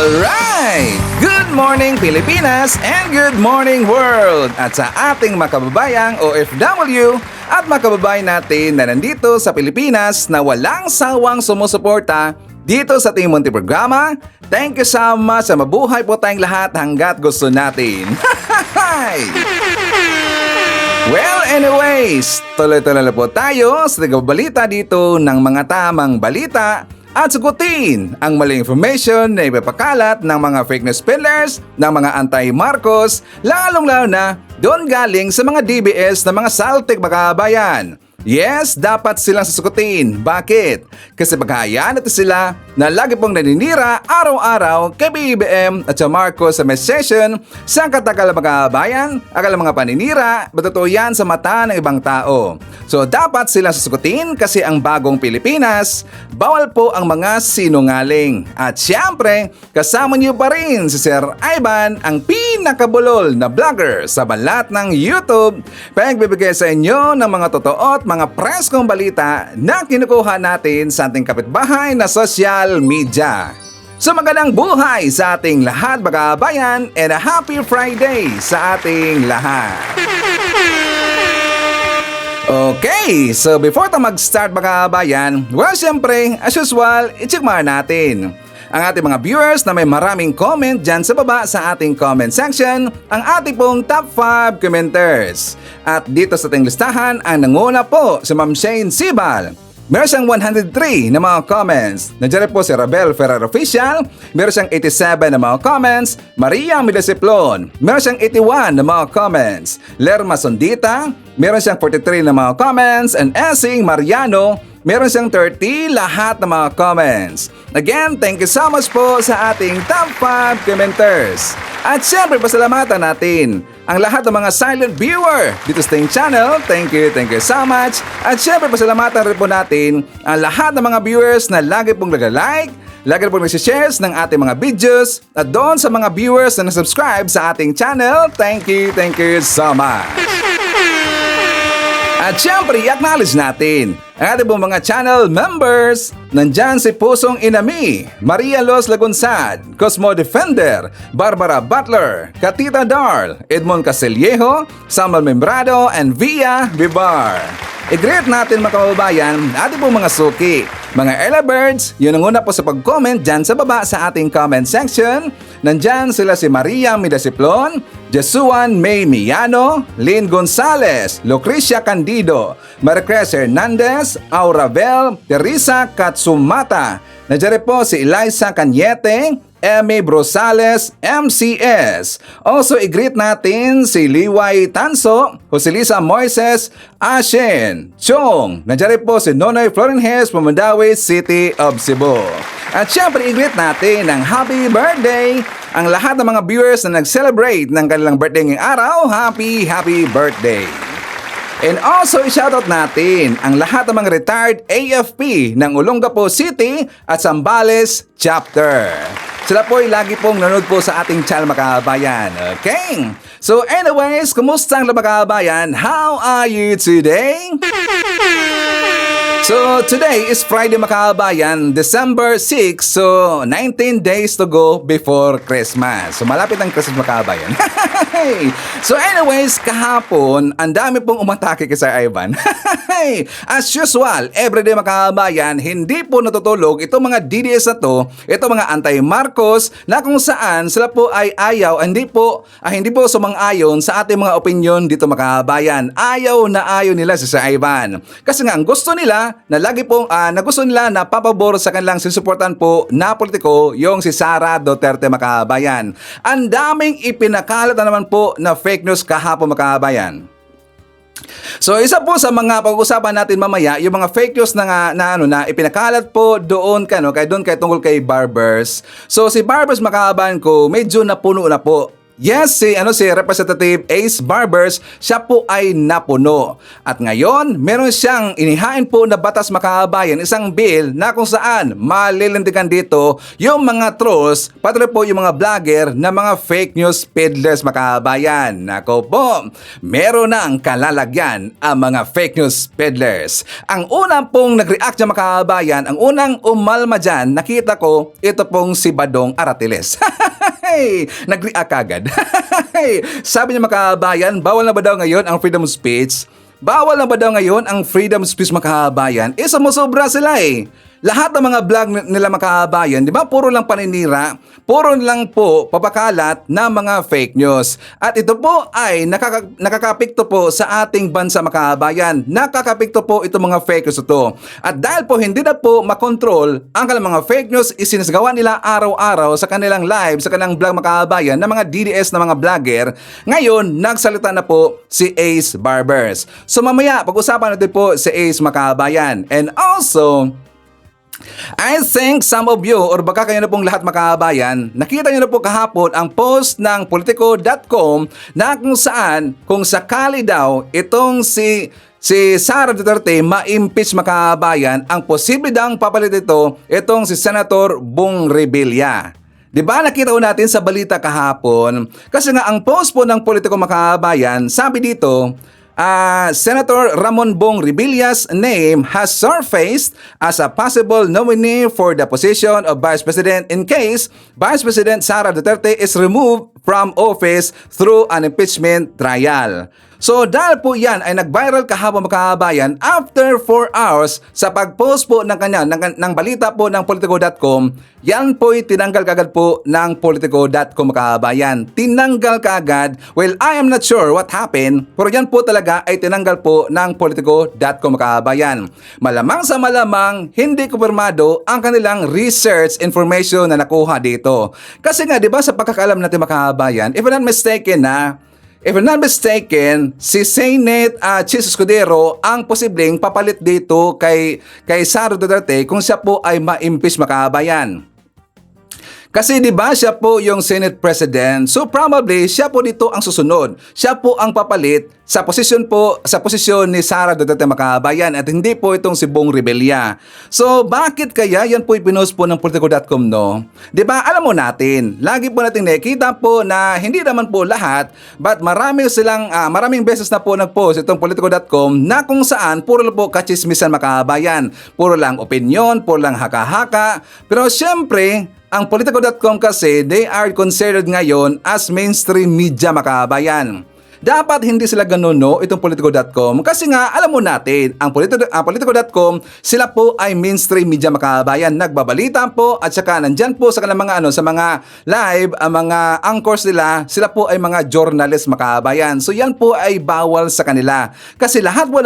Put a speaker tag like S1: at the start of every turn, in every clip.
S1: Alright! Good morning Pilipinas and good morning world! At sa ating mga kababayang OFW at mga kababayan natin na nandito sa Pilipinas na walang sawang sumusuporta dito sa ating munting programa, thank you so much sa mabuhay po tayong lahat hanggat gusto natin. Well, anyways, tuloy-tuloy na po tayo sa tagabalita dito ng mga tamang balita at sagutin ang maling information na ipapakalat ng mga fake news peddlers, ng mga anti-Marcos, lalong-lalo na doon galing sa mga DBS na mga saltik makabayan. Yes, dapat silang sasagutin. Bakit? Kasi paghahayaan natin sila na lagi pong naninira araw-araw kay BBM at sa Marcos sa may session sa katagal mga akala mga paninira, totoo yan sa mata ng ibang tao. So dapat silang sasagutin kasi ang bagong Pilipinas, bawal po ang mga sinungaling. At syempre, kasama niyo pa rin si Sir Ivan, ang pinakabulol na vlogger sa balat ng YouTube, pagbibigay sa inyo ng mga totoo at mga preskong balita na kinukuha natin sa ating kapitbahay na social media. So magandang buhay sa ating lahat mga kabayan and a happy Friday sa ating lahat. Okay, so before tayo mag-start mga kabayan, well syempre, as usual, i-check muna natin ang ating mga viewers na may maraming comment dyan sa baba sa ating comment section, ang ating pong top 5 commenters. At dito sa ating listahan, ang nanguna po si Ma'am Shane Sibal. Meron siyang 103 na mga comments. Nandiyan po si Rabel Ferrer Official. Meron siyang 87 na mga comments. Maria Milesiplon. Meron siyang 81 na mga comments. Lerma Sondita. Meron siyang 43 na mga comments. And Essing Mariano. Meron siyang 30 lahat ng mga comments. Again, thank you so much po sa ating top 5 commenters. At syempre, pasalamatan natin ang lahat ng mga silent viewer dito sa ating channel. Thank you so much. At syempre, pasalamatan rin po natin ang lahat ng mga viewers na lagi pong nag-like, lagi pong nag-share ng ating mga videos, at doon sa mga viewers na nasubscribe sa ating channel. Thank you so much. At syempre, i-acknowledge natin ang ating pong mga channel members. Nandyan si Pusong Inami, Maria Los Lagunsad, Cosmo Defender, Barbara Butler, Katita Darl, Edmond Casellejo, Samuel Membrado, and Via Vivar. I-greet natin mga kababayan, ating pong mga suki, mga early birds, yun ang una po sa pag-comment dyan sa baba sa ating comment section. Nandyan sila si Maria Midasiplon, Jesuan May Miano, Lynn Gonzalez, Lucrecia Candido, Maricres Hernandez, Aura Bell, Teresa Katsumata. Nandiyan po si Eliza Cañete, Emmy Brosales, MCS. Also, i-greet natin si Liway Tanso, Joselisa Moises, Ashen, Chong. Nandiyan po si Nonoy Florenges, Pumandawi City of Cebu. At syempre, i-greet natin ang happy birthday ang lahat ng mga viewers na nag-celebrate ng kanilang birthday ngayong araw. Happy birthday! And also, i-shoutout natin ang lahat ng mga retired AFP ng Olongapo City at Zambales Chapter. Sila po ay lagi pong nanonood po sa ating channel mga kabayan. Okay? So anyways, kumusta ang mga kabayan? How are you today? So today is Friday mga kabayan, December 6. So 19 days to go before Christmas. So malapit ang Christmas mga kabayan. So anyways, kahapon, ang dami pong umatake kay Sir Ivan. As usual, everyday mga kabayan, hindi po natutulog itong mga DDS na to, itong mga anti-Marcos na kung saan sila po ay ayaw, hindi po sumang-ayon sa ating mga opinion dito mga kabayan. Ayaw nila si Sir Ivan. Kasi nga, ang gusto nila na lagi pong gusto nila na papabor sa kanilang sinusuportan po na politiko, yung si Sara Duterte mga kabayan. Ang daming ipinakalat na naman po na fake news kahapon mga kabayan. So isa po sa mga pag-usapan natin mamaya, yung mga fake news na ipinakalat po doon kay tungkol kay Barbers. So si Barbers mga kabayan ko, medyo napuno na po Yes, si Representative Ace Barbers, siya po ay napuno. At ngayon, meron siyang inihain po na batas makaabayan, isang bill na kung saan malilindigan dito yung mga trolls, pati po yung mga vlogger na mga fake news peddlers makaabayan. Nako po, meron na ang kalalagyan ang mga fake news peddlers. Ang unang pong nag-react na makaabayan, ang unang umalma dyan, nakita ko, ito pong si Badong Aratiles. Nag-react agad. Sabi niya makaabayan, bawal na ba daw ngayon ang freedom of speech? Bawal na ba daw ngayon ang freedom of speech makaabayan? Sumusobra sila eh. Lahat ng mga vlog nila makaabayan, di ba? Puro lang paninira, puro lang po papakalat na mga fake news. At ito po ay nakakapikto po sa ating bansa makaabayan. Nakakapikto po itong mga fake news ito. At dahil po hindi na po makontrol ang kanilang mga fake news, isinasagawa nila araw-araw sa kanilang live, sa kanilang vlog makaabayan ng mga DDS na mga vlogger. Ngayon, nagsalita na po si Ace Barbers. So mamaya, pag-usapan natin po si Ace makaabayan. And also, I think some of you, or baka kayo na pong lahat makaabayan, nakita nyo na po kahapon ang post ng Politico.com na kung sakali daw itong si Sara Duterte ma-impeach makaabayan, ang posible daw papalit itong si Senator Bong Revilla. Diba nakita ko natin sa balita kahapon? Kasi nga ang post po ng Politico makaabayan, sabi dito, Senator Ramon Bong Revilla's name has surfaced as a possible nominee for the position of Vice President in case Vice President Sara Duterte is removed from office through an impeachment trial. So dahil po yan ay nag-viral kahapon makaabayan after 4 hours sa pag-post po ng balita po ng Politico.com, yan po'y tinanggal kagad po ng Politico.com makaabayan. Tinanggal kagad. Well, I am not sure what happened, pero yan po talaga ay tinanggal po ng Politico.com makaabayan. Malamang sa malamang, hindi kumpirmado ang kanilang research information na nakuha dito. Kasi nga, di ba sa pagkakaalam natin makaabayan, if I'm not mistaken, si Senate Chis Escudero ang posibleng papalit dito kay Sara Duterte kung siya po ay ma-impeach makaabayan. Kasi 'di ba siya po yung Senate President, so probably siya po dito ang susunod. Siya po ang papalit sa posisyon ni Sara Duterte makaabayan at hindi po itong si Bong Revilla. So bakit kaya yan po ipinost po ng Politico.com, no? 'Di ba alam mo natin, lagi po natin nakikita po na hindi naman po lahat, but maraming beses na po nag-post itong Politico.com na kung saan puro lang po kachismisan makaabayan. Puro lang opinion, puro lang haka-haka. Pero syempre, ang Politico.com kasi, they are considered ngayon as mainstream media makaabayan. Dapat hindi sila ganun, no, itong Politico.com. Kasi nga, alam mo natin, ang Politico.com, sila po ay mainstream media makaabayan. Nagbabalita po at saka nandyan po sa kanilang sa mga live, ang mga anchors nila, sila po ay mga journalist makaabayan. So yan po ay bawal sa kanila. Kasi lahat po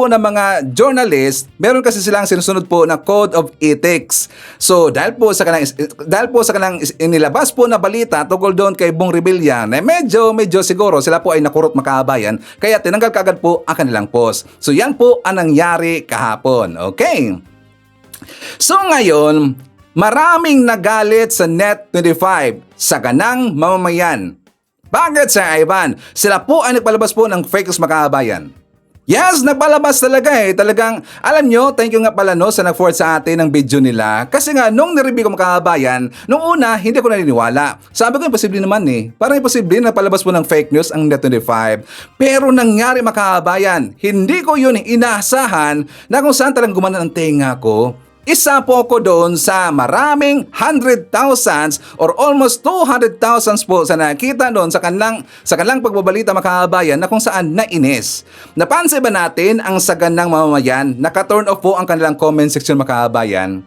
S1: ng mga journalist, meron kasi silang sinusunod po na Code of Ethics. So dahil po sa kanang inilabas po na balita tungkol doon kay Bong Revilla, na medyo siguro sila po ay nakurot makaabayan, kaya tinanggal kaagad po ang kanilang post. So yan po ang nangyari kahapon. Okay? So ngayon, maraming nagalit sa Net25 sa ganang mamamayan. Bakit, Sir Ivan? Sila po ay nagpalabas po ng fake news makaabayan. Yes, nagpalabas talaga eh. Talagang, alam nyo, thank you nga pala no sa nag-forward sa atin ng video nila. Kasi nga, nung nireview ko makaabayan, nung una, hindi ko naniniwala. Sabi ko, imposible naman eh. Parang imposible na palabas po ng fake news ang Net25. Pero nangyari makaabayan. Hindi ko yun inaasahan na kung saan talagang gumana ang tenga ko. Isa po ko doon sa maraming 100,000s or almost 200,000 po sa nakita doon sa kanilang pagbabalita makaabayan na kung saan nainis. Napansin ba natin ang saganang mamamayan? Naka-turn off po ang kanilang comment section makaabayan.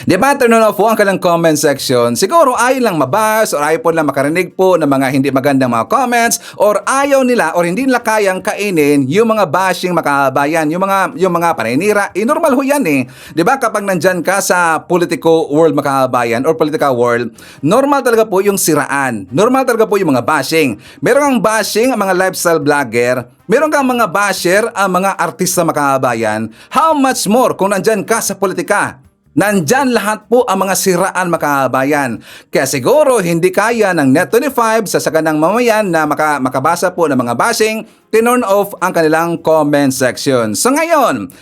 S1: Di ba, turn off po ang kanilang comment section? Siguro ayaw lang mabas or ayaw po lang makarinig po ng mga hindi magandang mga comments or ayaw nila or hindi nila kayang kainin yung mga bashing makaabayan, yung mga paninira. Normal ho yan eh. Di ba kapag nandyan ka sa political world makaabayan or political world, normal talaga po yung siraan. Normal talaga po yung mga bashing. Meron kang bashing ang mga lifestyle vlogger, meron kang mga basher ang mga artista makaabayan. How much more kung nandyan ka sa politika? Nandyan lahat po ang mga siraan makabayan. Kaya siguro hindi kaya ng Net25 sa saganang mamayan na makabasa po ng mga bashing, tinurn off ang kanilang comment section. So ngayon,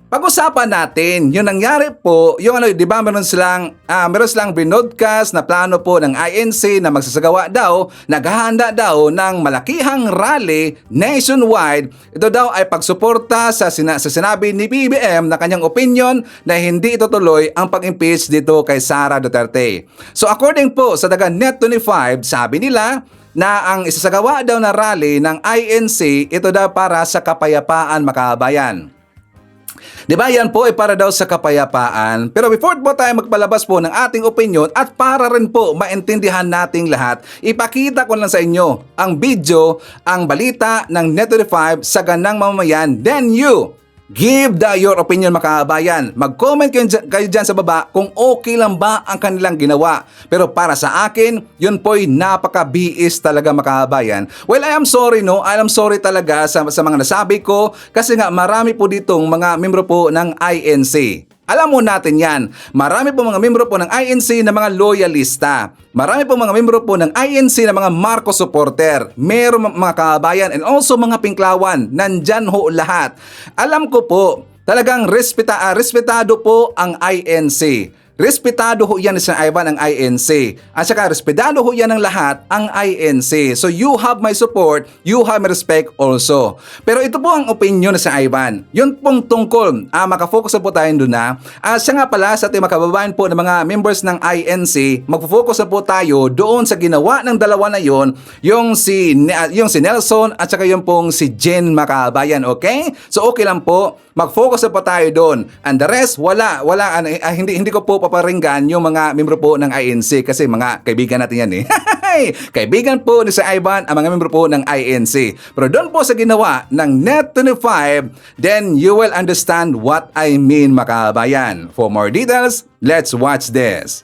S1: pag-usapan natin yung nangyari po, yung di ba meron silang binodcast na plano po ng INC na magsasagawa daw, naghahanda daw ng malakihang rally nationwide. Ito daw ay pagsuporta sa sinabi ni BBM na kanyang opinion na hindi itutuloy ang pag-impeach dito kay Sara Duterte. So according po sa taga Net25, sabi nila na ang isasagawa daw na rally ng INC, ito daw para sa kapayapaan makabayan. Di ba yan po ay para daw sa kapayapaan? Pero before po tayo magpalabas po ng ating opinion at para rin po maintindihan nating lahat, ipakita ko lang sa inyo ang video, ang balita ng Net25 sa ganang mamamayan. Then you give your opinion makabayan. Mag-comment kayo dyan sa baba kung okay lang ba ang kanilang ginawa. Pero para sa akin, yun po'y napaka-biis talaga makabayan. Well, I am sorry I am sorry talaga sa mga nasabi ko kasi nga marami po ditong mga membro po ng INC. Alam mo natin yan, marami po mga membro po ng INC na mga loyalista. Marami po mga membro po ng INC na mga Marcos supporter. Meron mga kabayan and also mga pinklawan. Nandyan ho lahat. Alam ko po, talagang respetado po ang INC. Respetado ho yan sa Ivan ang INC. At saka respetado ho yan ng lahat ang INC. So you have my support, you have my respect also. Pero ito po ang opinion sa Ivan. Yun pong tungkol, makafocus na po tayo doon na. Siya nga pala sa ating makababayan po ng mga members ng INC, magfocus na po tayo doon sa ginawa ng dalawa na yon, yung si Nelson at saka yung pong si Jen makabayan, okay? So okay lang po. Mag-focus na po tayo doon. And the rest, hindi ko po paparinggan yung mga membro po ng INC kasi mga kaibigan natin yan eh. Kaibigan po ni Sir Ivan ang mga membro po ng INC. Pero doon po sa ginawa ng Net25, then you will understand what I mean makabayan. For more details, let's watch this.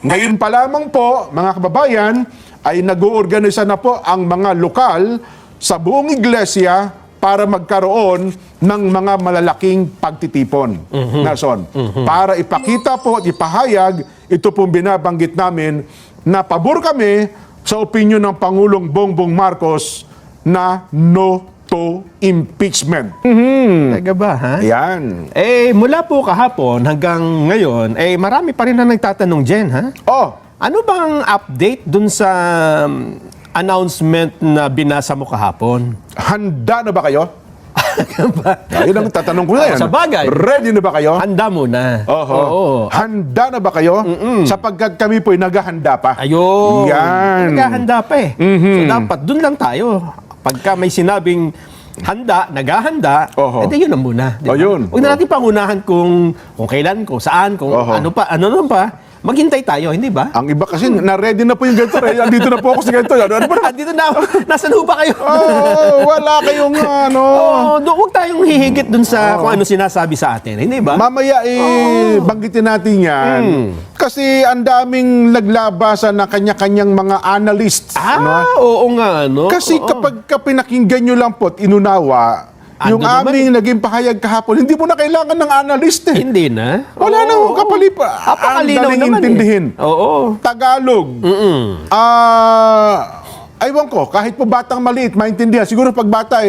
S2: Ngayon pa lamang po, mga kababayan, ay nag-uorganisa na po ang mga lokal sa buong iglesia para magkaroon ng mga malalaking pagtitipon. Nason, para ipakita po at ipahayag, ito pong binabanggit namin na pabor kami sa opinyon ng Pangulong Bongbong Marcos na no to impeachment.
S3: Talaga ba, ha?
S2: Yan.
S3: Mula po kahapon hanggang ngayon, marami pa rin na nagtatanong, Jen, ha?
S2: Oh,
S3: Ano bang update dun sa announcement na binasa mo kahapon?
S2: handa na ba kayo? Yun ang tatanong ko na yan.
S3: Sa bagay.
S2: Ready na ba kayo?
S3: Handa mo na.
S2: Oho.
S3: Oo.
S2: Handa na ba kayo? Sapagkat kami po'y naghahanda pa.
S3: Ayun.
S2: Yan.
S3: Naghahanda pa eh. So dapat dun lang tayo. Pagka may sinabing handa, naghahanda,
S2: Oho.
S3: edi yun na muna. Di ba?
S2: Yun.
S3: Huwag na natin pangunahan kung kailan, kung saan, kung
S2: Oho.
S3: ano naman pa. Maghintay tayo, hindi ba?
S2: Ang iba kasi, na-ready na po yung ganito. Andito na po ako sa ganito. Ano ba?
S3: Dito na, nasan ho ba kayo?
S2: Wala kayong ano.
S3: Huwag tayong hihigit dun sa kung ano sinasabi sa atin, hindi ba?
S2: Mamaya banggitin natin yan. Kasi ang daming naglabasan ng kanya-kanyang mga analysts.
S3: Oo nga, no?
S2: Kasi kapag pinakinggan nyo lang po at inunawa, yung
S3: naman
S2: aming naging pahayag kahapon, hindi mo na kailangan ng analyst eh.
S3: Hindi na.
S2: Wala nang kapalipa.
S3: Napakalinaw
S2: Ang daling
S3: naman
S2: intindihin.
S3: Oo.
S2: Tagalog. Aywan ko, kahit po batang maliit, maintindihan. Siguro pag bata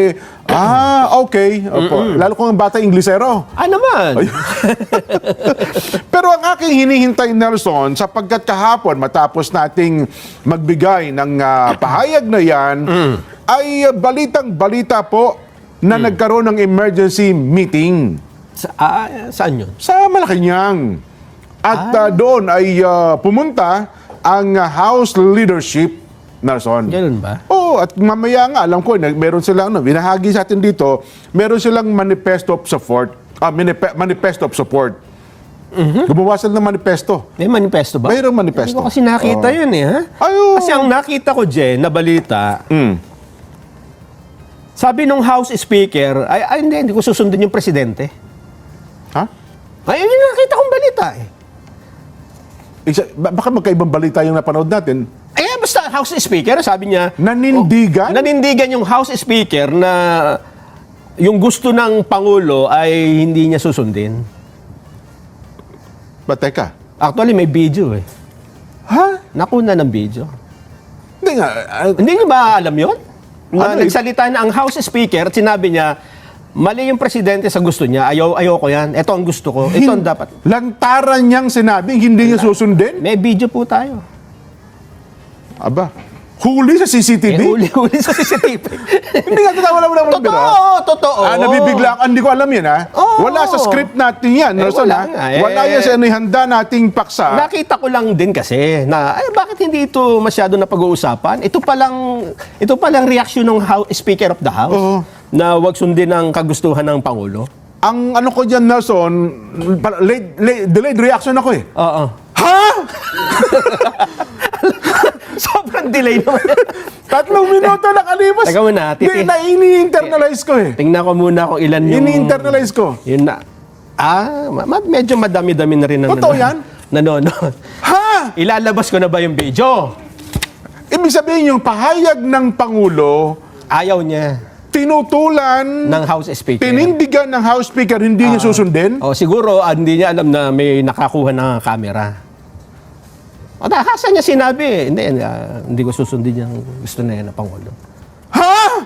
S2: okay. Opo. Lalo kung ang bata Inglesero.
S3: Naman.
S2: Pero ang aking hinihintay, Nelson, sapagkat kahapon matapos nating magbigay ng pahayag na yan, ay balitang-balita po na nagkaroon ng emergency meeting.
S3: Saan yun?
S2: Sa Malacanang. At doon ay pumunta ang House leadership, Nelson.
S3: Ganun ba?
S2: Oo, at mamaya nga, alam ko, meron silang, binahagi sa atin dito, meron silang manifesto of support. Manifesto of support. Gumawa sila ng manifesto.
S3: May manifesto ba?
S2: Mayroong manifesto.
S3: Hindi ko kasi nakita yun eh, ha?
S2: Ayun.
S3: Kasi ang nakita ko, Jen, na balita, sabi nung House Speaker, hindi ko susundin yung presidente.
S2: Ha?
S3: Yun yung nakita kong balita eh.
S2: Baka magkaibang balita yung napanood natin.
S3: Basta House Speaker, sabi niya...
S2: Nanindigan?
S3: Nanindigan yung House Speaker na yung gusto ng Pangulo ay hindi niya susundin.
S2: Ba't teka?
S3: Actually, may video eh.
S2: Ha?
S3: Nakuna ng video.
S2: Hindi nga.
S3: Hindi niyo ba alam yun? Na
S2: Ano
S3: nagsalita na ang House Speaker at sinabi niya, mali yung presidente sa gusto niya. Ayaw ko yan. Ito ang gusto ko. Ito ang dapat.
S2: Lantaran niyang sinabing hindi niya susundin?
S3: May video po tayo.
S2: Aba, huli sa CCTV?
S3: Huli sa CCTV.
S2: Hindi nga, wala mo naman
S3: Totoo.
S2: Nabibigla ka, hindi ko alam yan, ha?
S3: Oo.
S2: Wala sa script natin yan, Nelson,
S3: wala
S2: ha?
S3: nga,
S2: Wala yan sa inihanda nating paksa.
S3: Nakita ko lang din kasi na bakit hindi ito masyado na pag-uusapan? Ito palang reaksyon ng Speaker of the House
S2: Oo.
S3: na wag sundin ang kagustuhan ng Pangulo.
S2: Ang ano ko dyan, Nelson, delayed reaction ako eh.
S3: Oo.
S2: Ha?
S3: Sobrang delay naman.
S2: 3 minuto nakalipas.
S3: Teka muna,
S2: Ini-internalize ko eh.
S3: Tingnan ko muna kung ilan yung...
S2: Ini-internalize ko.
S3: Yun na. Medyo madami-dami na rin
S2: Totoo yan?
S3: nanonood.
S2: Ha?
S3: Ilalabas ko na ba yung video?
S2: Ibig sabihin yung pahayag ng Pangulo,
S3: Ayaw niya
S2: tinutulan,
S3: ng House Speaker.
S2: pinindigan ng House Speaker, hindi niya susundin?
S3: O siguro, hindi niya alam na may nakakuha ng camera. O hasa niya sinabi, hindi ko susundin yung gusto na yan na Pangulo.
S2: Ha?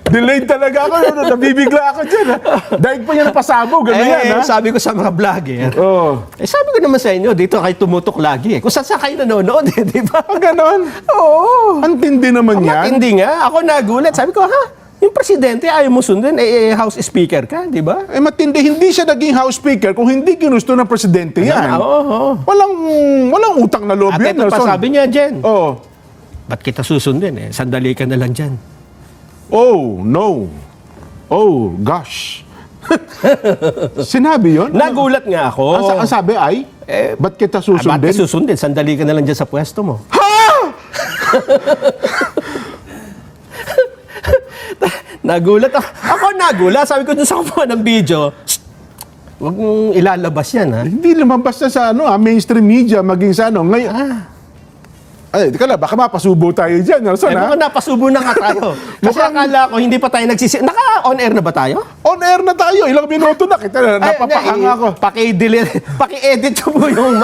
S2: Delayed talaga ako. Nabibigla ako dyan. Ha? Dahil pa niya napasabog. Ano yan, ha?
S3: Sabi ko sa mga vlogger,
S2: Oh.
S3: sabi ko naman sa inyo, dito kayo tumutok lagi. Kung saan kayo nanonood, di ba?
S2: Ganon?
S3: Oo.
S2: Ang tindi naman yan.
S3: Hindi nga. Ako nagulat. Sabi ko, yung presidente ayaw mo sundin, House Speaker ka, di ba?
S2: Matindi. Hindi siya naging House Speaker kung hindi ginusto ng presidente yan.
S3: Oo.
S2: Walang utang na loob
S3: At
S2: yan,
S3: ito pa
S2: Nelson.
S3: sabi niya, Jen,
S2: Oh.
S3: ba't kita susundin Sandali ka na lang dyan.
S2: Oh, no. Oh, gosh. Sinabi yun?
S3: Nagulat nga ako.
S2: Ang sabi ay, ba't kita
S3: Ba't
S2: susundin?
S3: ka susundin? Sandali ka na lang dyan sa pwesto mo. Nagulat ako. Ako nagulat. Sabi ko dun sa kumuha ng video, huwag mong ilalabas yan, ha?
S2: Hindi lumabas na sa mainstream media, maging sa ano. Ngayon, ay, di ka na, baka mapasubo tayo dyan, Nelson, ha?
S3: Mukhang napasubo na nga tayo. Kasi akala ko, hindi pa tayo Naka-on air na ba tayo?
S2: On air na tayo, ilang minuto na kita, napapahanga ako.
S3: Paki-edit nyo po yung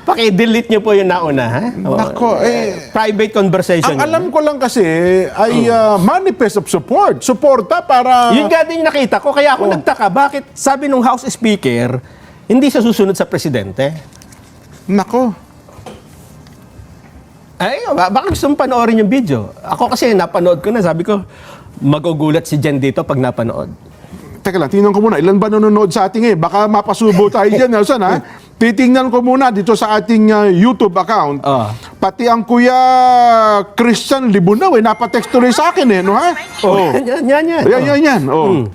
S3: paki-delete nyo po yung nauna, ha?
S2: Nako,
S3: Private conversation.
S2: Ang alam ko lang kasi ay manifest of support. Suporta para...
S3: Yun nga din yung nakita ko. Kaya ako nagtaka, bakit sabi nung House Speaker, hindi siya susunod sa presidente?
S2: Nako.
S3: Ay, baka gusto mong panoorin yung video. Ako kasi napanood ko na, sabi ko, magugulat si Jen dito pag napanood.
S2: Teka lang, tingnan ko muna. Ilan ba nanonood sa ating ngayon? Baka mapasubo tayo dyan, Nelson, ha? Titingnan ko muna dito sa ating YouTube account. Pati ang Kuya Christian Libunaw, napateksto rin sa akin, no, ha? Oh. Yan. Oh.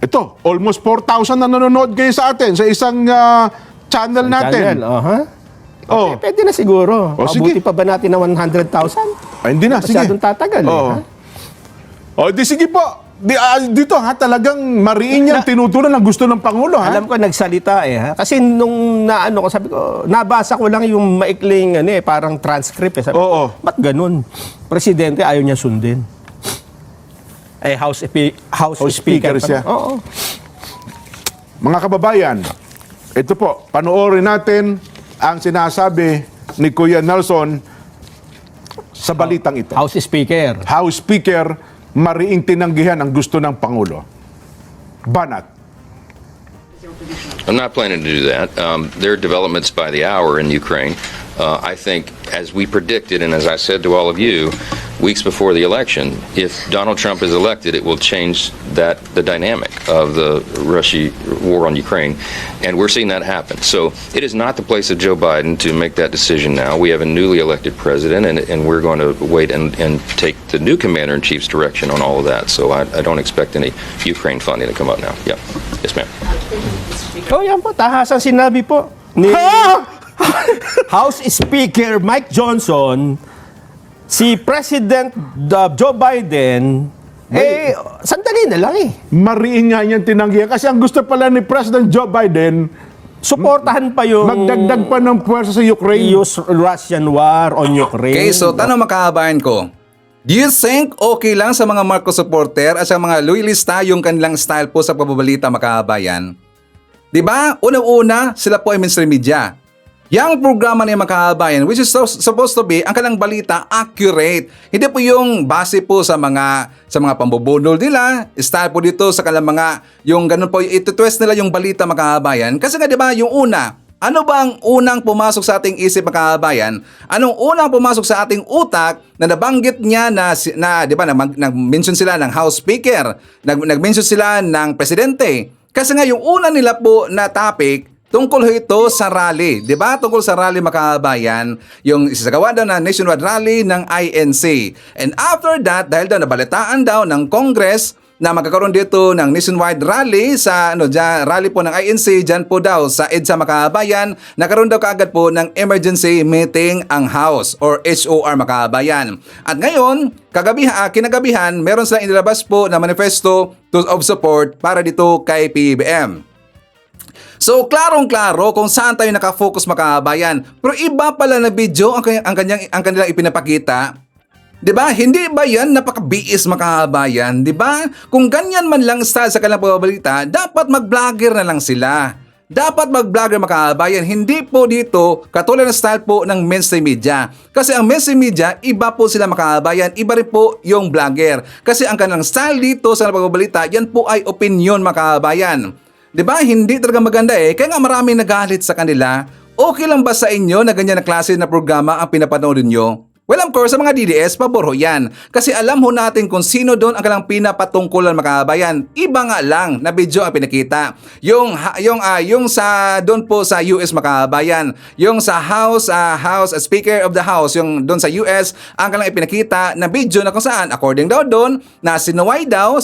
S2: Ito, almost 4,000 na nanonood ngayon sa atin sa isang channel natin. Oh.
S3: Pwede na siguro.
S2: Sige.
S3: Mabuti pa ba natin na 100,000?
S2: Ay, hindi na, sige.
S3: Masyadong tatagal, ha?
S2: Di sige po. Dito, ha, talagang mariin yan, tinutunan ang gusto ng Pangulo, ha?
S3: Alam ko nagsalita, ha? Kasi nung naano ko, sabi ko, nabasa ko lang yung maikling, parang transcript, Sabi ko, ba't ganun? Presidente, ayaw niya sundin. House Speaker
S2: siya.
S3: Oo.
S2: Mga kababayan, ito po, panoorin natin ang sinasabi ni Kuya Nelson sa balitang ito.
S3: House Speaker.
S2: House Speaker, mariing tinanggihan ang gusto ng Pangulo. Banat.
S4: I'm not planning to do that. There are developments by the hour in Ukraine. I think, as we predicted, and as I said to all of you weeks before the election, if Donald Trump is elected, it will change the dynamic of the Russia war on Ukraine, and we're seeing that happen. So it is not the place of Joe Biden to make that decision now. We have a newly elected president, and we're going to wait and take the new commander-in-chief's direction on all of that. So I don't expect any Ukraine funding to come up now. Yeah. Yes, ma'am.
S3: Yan po, tahasang sinabi po ni House Speaker Mike Johnson, si President Joe Biden, sandali na lang
S2: Mariin nga niyan tinanggihan kasi ang gusto pala ni President Joe Biden,
S3: suportahan pa yung
S2: magdagdag pa ng puwersa sa Ukraine.
S3: Russian war on Ukraine.
S1: Okay, so tanong makahabayan ko. Do you think okay lang sa mga Marcos supporter at sa mga loyalista yung kanilang style po sa pagbabalita makahabayan? Diba? Unang-una, sila po ay mainstream media. Yang programa niya mga kababayan, which is supposed to be ang kanilang balita accurate. Hindi po yung base po sa mga pambubunol nila, style po dito sa kanilang mga yung ganun po ito-twist nila yung balita mga kababayan. Kasi nga 'di ba, yung una, ano ba ang unang pumasok sa ating isip mga kababayan? Anong unang pumasok sa ating utak na nabanggit niya na 'di ba nag-mention sila ng House Speaker, nag-mention sila ng presidente. Kasi nga yung una nila po na topic tungkol ito sa rally, 'di ba? Tungkol sa rally mga kababayan, yung isasagawa daw na nationwide rally ng INC. And after that, dahil daw nabalitaan daw ng Congress na magkakaroon dito ng nationwide rally sa rally po ng INC diyan po daw sa EDSA mga kababayan, nagkaroon daw kaagad po ng emergency meeting ang House or HOR mga kababayan. At ngayon, kinagabihan, meron silang inilabas po na manifesto of support para dito kay PBBM. So, klarong-klaro kung saan tayo nakafocus mga kababayan. Pero iba pala na video ang kanilang ipinapakita. 'Di ba? Hindi ba 'yan napaka-BS mga kababayan? 'Di ba? Kung ganyan man lang style sa kanilang pagbabalita, dapat mag-vlogger na lang sila. Dapat mag-vlogger mga kababayan. Hindi po dito katulad ng style po ng mainstream media. Kasi ang mainstream media, iba po sila mga kababayan, iba rin po yung vlogger. Kasi ang kanilang style dito sa pagbabalita, yan po ay opinion mga kababayan. 'Di ba? Hindi talaga maganda kaya nga maraming nagalit sa kanila. Okay lang ba sa inyo na ganyan na klase na programa ang pinapanood niyo? Well, of course, sa mga DDS, pabor ho yan. Kasi alam ho natin kung sino doon ang kanilang pinapatungkulan mga kababayan. Iba nga lang na video ang pinakita. Yung sa doon po sa US mga kababayan, yung sa House Speaker of the House, yung doon sa US, ang kanilang ipinakita na video na kung saan, according daw doon, na sinuway daw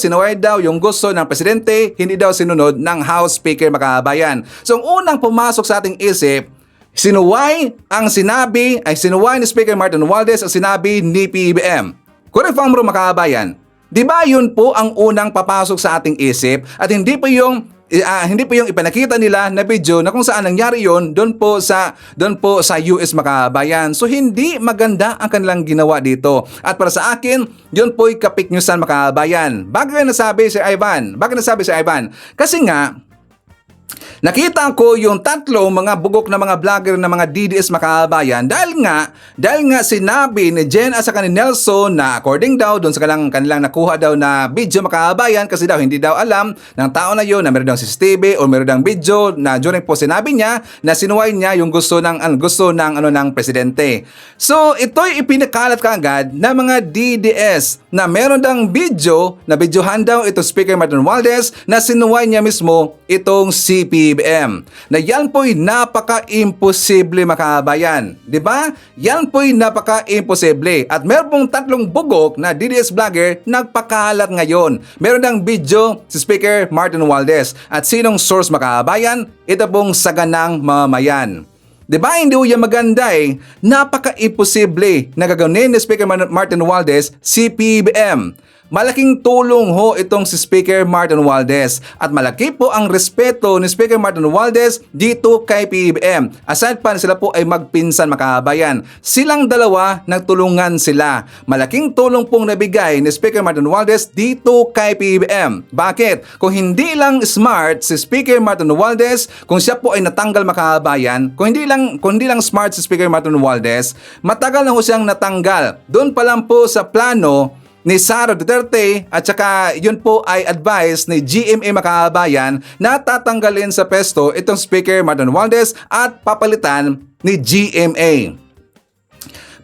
S1: yung gusto ng presidente, hindi daw sinunod ng House Speaker mga kababayan. So, ang unang pumasok sa ating isip, sinuway ni Speaker Martin Romualdez ang sinabi ni PBBM. Correct mo mga kababayan. Di ba yun po ang unang papasok sa ating isip at hindi po yung ipinakita nila na video na kung saan nangyari yun doon po sa US mga kababayan. So hindi maganda ang kanilang ginawa dito. At para sa akin, yun po'y kapik newsan mga kababayan. Bakit nasabi si Ivan? Kasi nga, nakita ko yung tatlong mga bugok na mga vlogger na mga DDS mga kababayan dahil nga sinabi ni Jen at saka ni Nelson na according daw doon sa kanilang nakuha daw na video mga kababayan kasi daw hindi daw alam ng tao na yun na meron daw CCTV o meron daw video na during po sinabi niya na sinuway niya yung gusto ng presidente. So ito'y ipinakalat kaagad na mga DDS na meron daw video na videohan daw ito Speaker Martin Romualdez na sinuway niya mismo itong PBBM. Na yan po'y napaka-imposible mga kababayan. Di ba? Yan po'y napaka-imposible. At meron pong tatlong bugok na DDS vlogger nagpakalat ngayon. Meron ng video si Speaker Martin Romualdez. At sinong source mga kababayan? Ito pong saganang mamamayan. Di ba hindi ho yan maganda Napaka-imposible na gagawin ni Speaker Martin Romualdez si PBBM. Malaking tulong ho itong si Speaker Martin Romualdez at malaki po ang respeto ni Speaker Martin Romualdez dito kay PBBM. Aside pa sila po ay magpinsan mga kababayan. Silang dalawa nagtulungan sila. Malaking tulong pong nabigay ni Speaker Martin Romualdez dito kay PBBM. Bakit? Kung hindi lang smart si Speaker Martin Romualdez, kung siya po ay natanggal mga kababayan, kung hindi lang smart si Speaker Martin Romualdez, matagal na ho siyang natanggal. Doon pa lang po sa plano ni Sara Duterte at saka yun po ay advice ni GMA mga kababayan na tatanggalin sa pesto itong Speaker Martin Romualdez at papalitan ni GMA.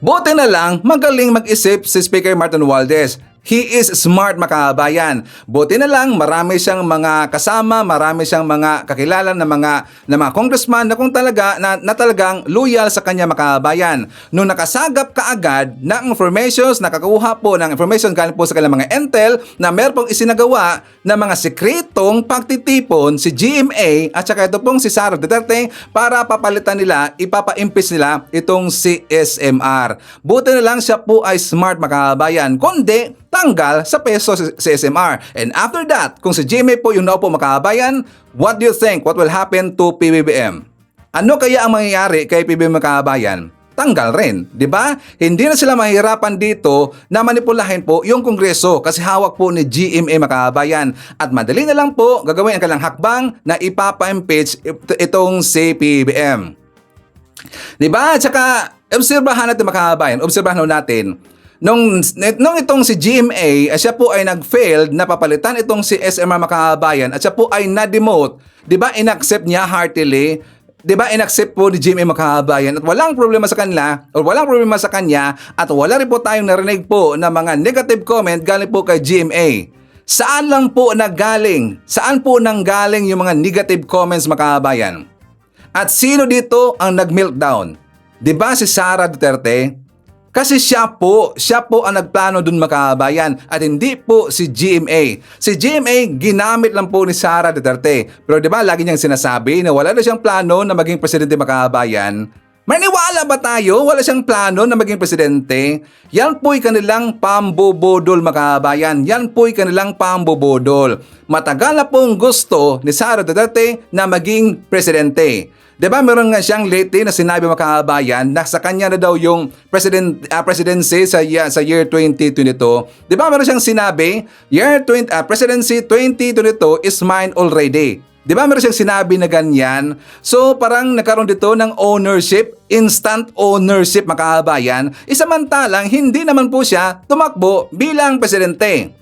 S1: Buti na lang magaling mag-isip si Speaker Martin Romualdez. He is smart mga kababayan. Buti na lang marami siyang mga kasama, marami siyang mga kakilala na mga congressman na talagang loyal sa kanya mga kababayan. Nung nakasagap kaagad ng informations, nakakuha po ng information galing po sa kanilang mga intel na meron pong isinagawa na mga sekretong pagtitipon si GMA at saka ito pong si Sara Duterte para papalitan nila, ipapa-impeach nila itong si SMR. Buti na lang siya po ay smart mga kababayan. Kundi tanggal sa peso si SMR. And after that, kung si GMA po yung naupo mga kababayan, what do you think? What will happen to PBBM? Ano kaya ang mangyayari kay PBBM mga kababayan? tanggal rin, 'di ba? Hindi na sila mahirapan dito na manipulahin po yung Kongreso kasi hawak po ni GMA mga kababayan at madali na lang po gagawin ang kanilang hakbang na ipapa-impeach itong si PBBM. 'Di ba? At saka obserbahan natin mga kababayan, obserbahan natin nung itong si GMA, siya po ay nag-failed na papalitan itong si SMR mga kababayan at siya po ay na-demote, 'di ba? Inaccept niya heartily. 'Di ba, inaccept po ni GMA mga kababayan at walang problema sa kanila o walang problema sa kanya at wala rin po tayong narinig po na mga negative comment galing po kay GMA. Saan lang po nanggaling? Saan po nanggaling yung mga negative comments mga kababayan? At sino dito ang nag-meltdown? 'Di ba si Sara Duterte? Kasi siya po ang nagplano dun mga kababayan at hindi po si GMA. Si GMA ginamit lang po ni Sara Duterte. Pero 'di ba lagi niyang sinasabi na wala na siyang plano na maging presidente mga kababayan? Maniwala ba tayo? Wala siyang plano na maging presidente? Yan po'y kanilang pambobodol mga kababayan. Yan po'y kanilang pambobodol. Matagal na pong gusto ni Sara Duterte na maging presidente. Diba meron nga siyang lately na sinabi mga kababayan na sa kanya na daw yung presidency sa year 2022. Diba meron siyang sinabi, presidency 2022 is mine already. Diba meron siyang sinabi na ganyan? So parang nagkaroon dito ng ownership, instant ownership mga kababayan. Isamantalang hindi naman po siya tumakbo bilang presidente.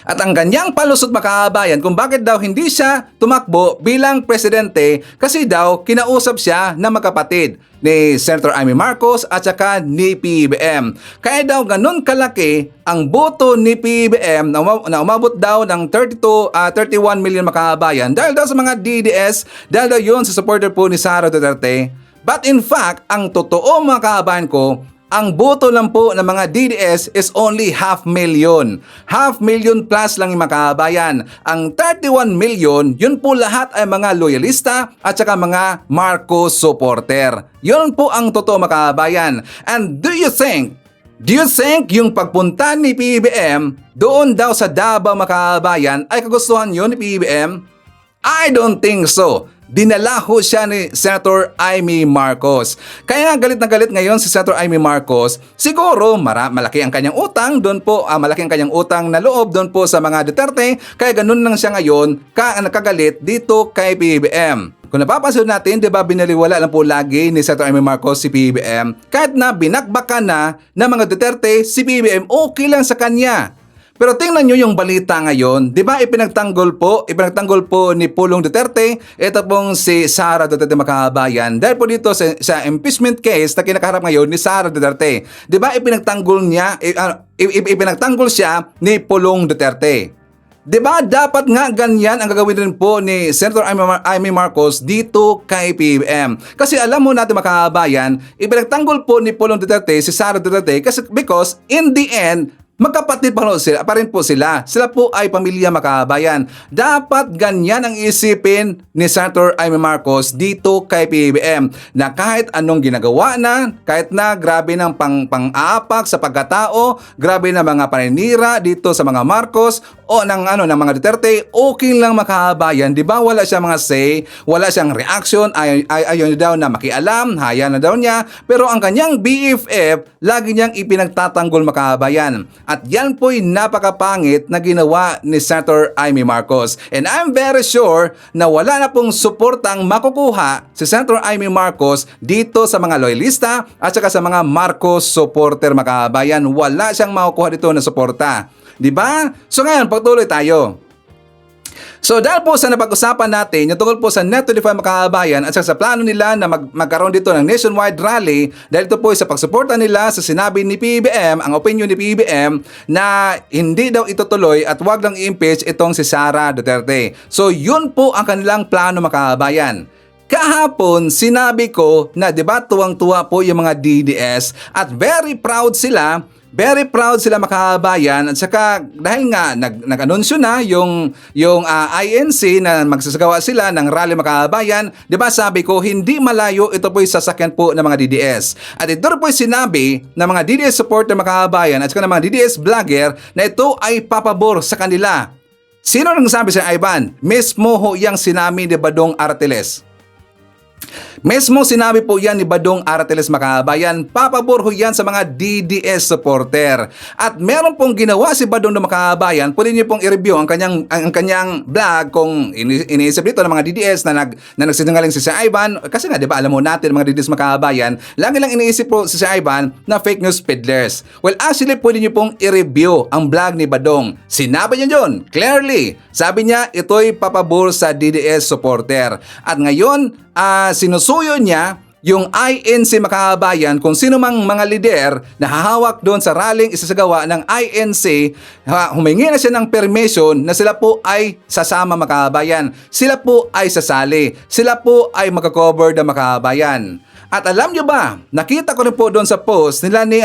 S1: At ang ganyang palusot mga kababayan kung bakit daw hindi siya tumakbo bilang presidente kasi daw kinausap siya ng magkapatid ni Senator Amy Marcos at saka ni PBBM. Kaya daw ganun kalaki ang boto ni PBBM na umabot daw ng 31 million mga kababayan dahil daw sa mga DDS, dahil daw yun sa supporter po ni Sara Duterte. But in fact, ang totoo mga kababayan ko, ang boto lang po ng mga DDS is only 500,000. 500,000 plus lang yung mga kababayan. Ang 31 million, yun po lahat ay mga loyalista at saka mga Marcos supporter. Yun po ang totoo mga kababayan. And do you think yung pagpunta ni PBBM doon daw sa Davao mga kababayan ay kagustuhan yun ni PBBM? I don't think so. Dinala ho siya ni Senator Amy Marcos. Kaya galit na galit ngayon si Senator Amy Marcos. Siguro malaki ang kanyang utang doon po, malaki ang kanyang utang na loob doon po sa mga Duterte. Kaya ganun lang siya ngayon nakagalit dito kay PBBM. Kung napapansin natin, di ba binaliwala lang po lagi ni Senator Amy Marcos si PBBM. Kahit na binakbakan na ng mga Duterte, si PBBM okay lang sa kanya. Pero tingnan nyo yung balita ngayon, di ba ipinagtanggol po ni Pulong Duterte, ito pong si Sara Duterte mga kababayan. Dahil po dito sa impeachment case na kinakaharap ngayon ni Sara Duterte, di ba ipinagtanggol siya ni Pulong Duterte. Di ba dapat nga ganyan ang gagawin din po ni Senator Amy Marcos dito kay PBBM. Kasi alam mo natin mga kababayan, ipinagtanggol po ni Pulong Duterte si Sara Duterte because in the end, magkapatid pa rin po sila. Sila po ay pamilya mga kababayan. Dapat ganyan ang isipin ni Senator Amy Marcos dito kay PBBM na kahit anong ginagawa na, kahit na grabe ng pang-aapak sa pagkatao, grabe na mga paninira dito sa mga Marcos o ng mga Duterte, okay lang mga kababayan. Di ba wala siyang mga say, wala siyang reaction, ayaw daw na makialam, hayaan na daw niya. Pero ang kanyang BFF, lagi niyang ipinagtatanggol mga kababayan. At yan po'y napakapangit na ginawa ni Senator Amy Marcos. And I'm very sure na wala na pong suportang makukuha si Senator Amy Marcos dito sa mga loyalista at saka sa mga Marcos supporter mga kababayan. Wala siyang makukuha dito na suporta. Diba? So ngayon, pagtuloy tayo. So dahil po sa napag-usapan natin, yung tungkol po sa Net25 mga kababayan at sa plano nila na magkaroon dito ng nationwide rally dahil ito po sa pagsuporta nila sa sinabi ni PBBM, ang opinion ni PBBM na hindi daw itutuloy at wag lang i-impeach itong si Sara Duterte. So yun po ang kanilang plano mga kababayan. Kahapon, sinabi ko na diba tuwang-tuwa po yung mga DDS at very proud sila mga kababayan at saka dahil nga nag-anunsyo na yung INC na magsasagawa sila ng rally mga kababayan, 'di ba sabi ko hindi malayo ito po sasakyan po ng mga DDS. At ito po sinabi ng mga DDS supporter mga kababayan at saka ng mga DDS vlogger na ito ay papabor sa kanila. Sino nang sabi sa Ivan? Mismo ho yang sinami ni Badong Arteles. Mismo sinabi po yan ni Badong Aratiles mga kababayan, papabor ho yan sa mga DDS supporter. At meron pong ginawa si Badong ng mga kababayan, pwede niyo pong i-review ang kanyang vlog kung iniisip dito ng mga DDS na nagsisinungaling si Ivan. Kasi nga, di ba, alam mo natin mga DDS mga kababayan, lagi lang iniisip po si Ivan na fake news peddlers. Well, actually, pwede niyo pong i-review ang vlog ni Badong. Sinabi niya yun, clearly. Sabi niya, ito'y papabor sa DDS supporter. At ngayon, sinusuyo niya yung INC mga kababayan kung sino mang mga lider na hahawak doon sa rallying isasagawa ng INC, humingi na siya ng permission na sila po ay sasama mga kababayan. Sila po ay sasali. Sila po ay magka-cover ng mga kababayan. At alam nyo ba, nakita ko rin po doon sa post nila ni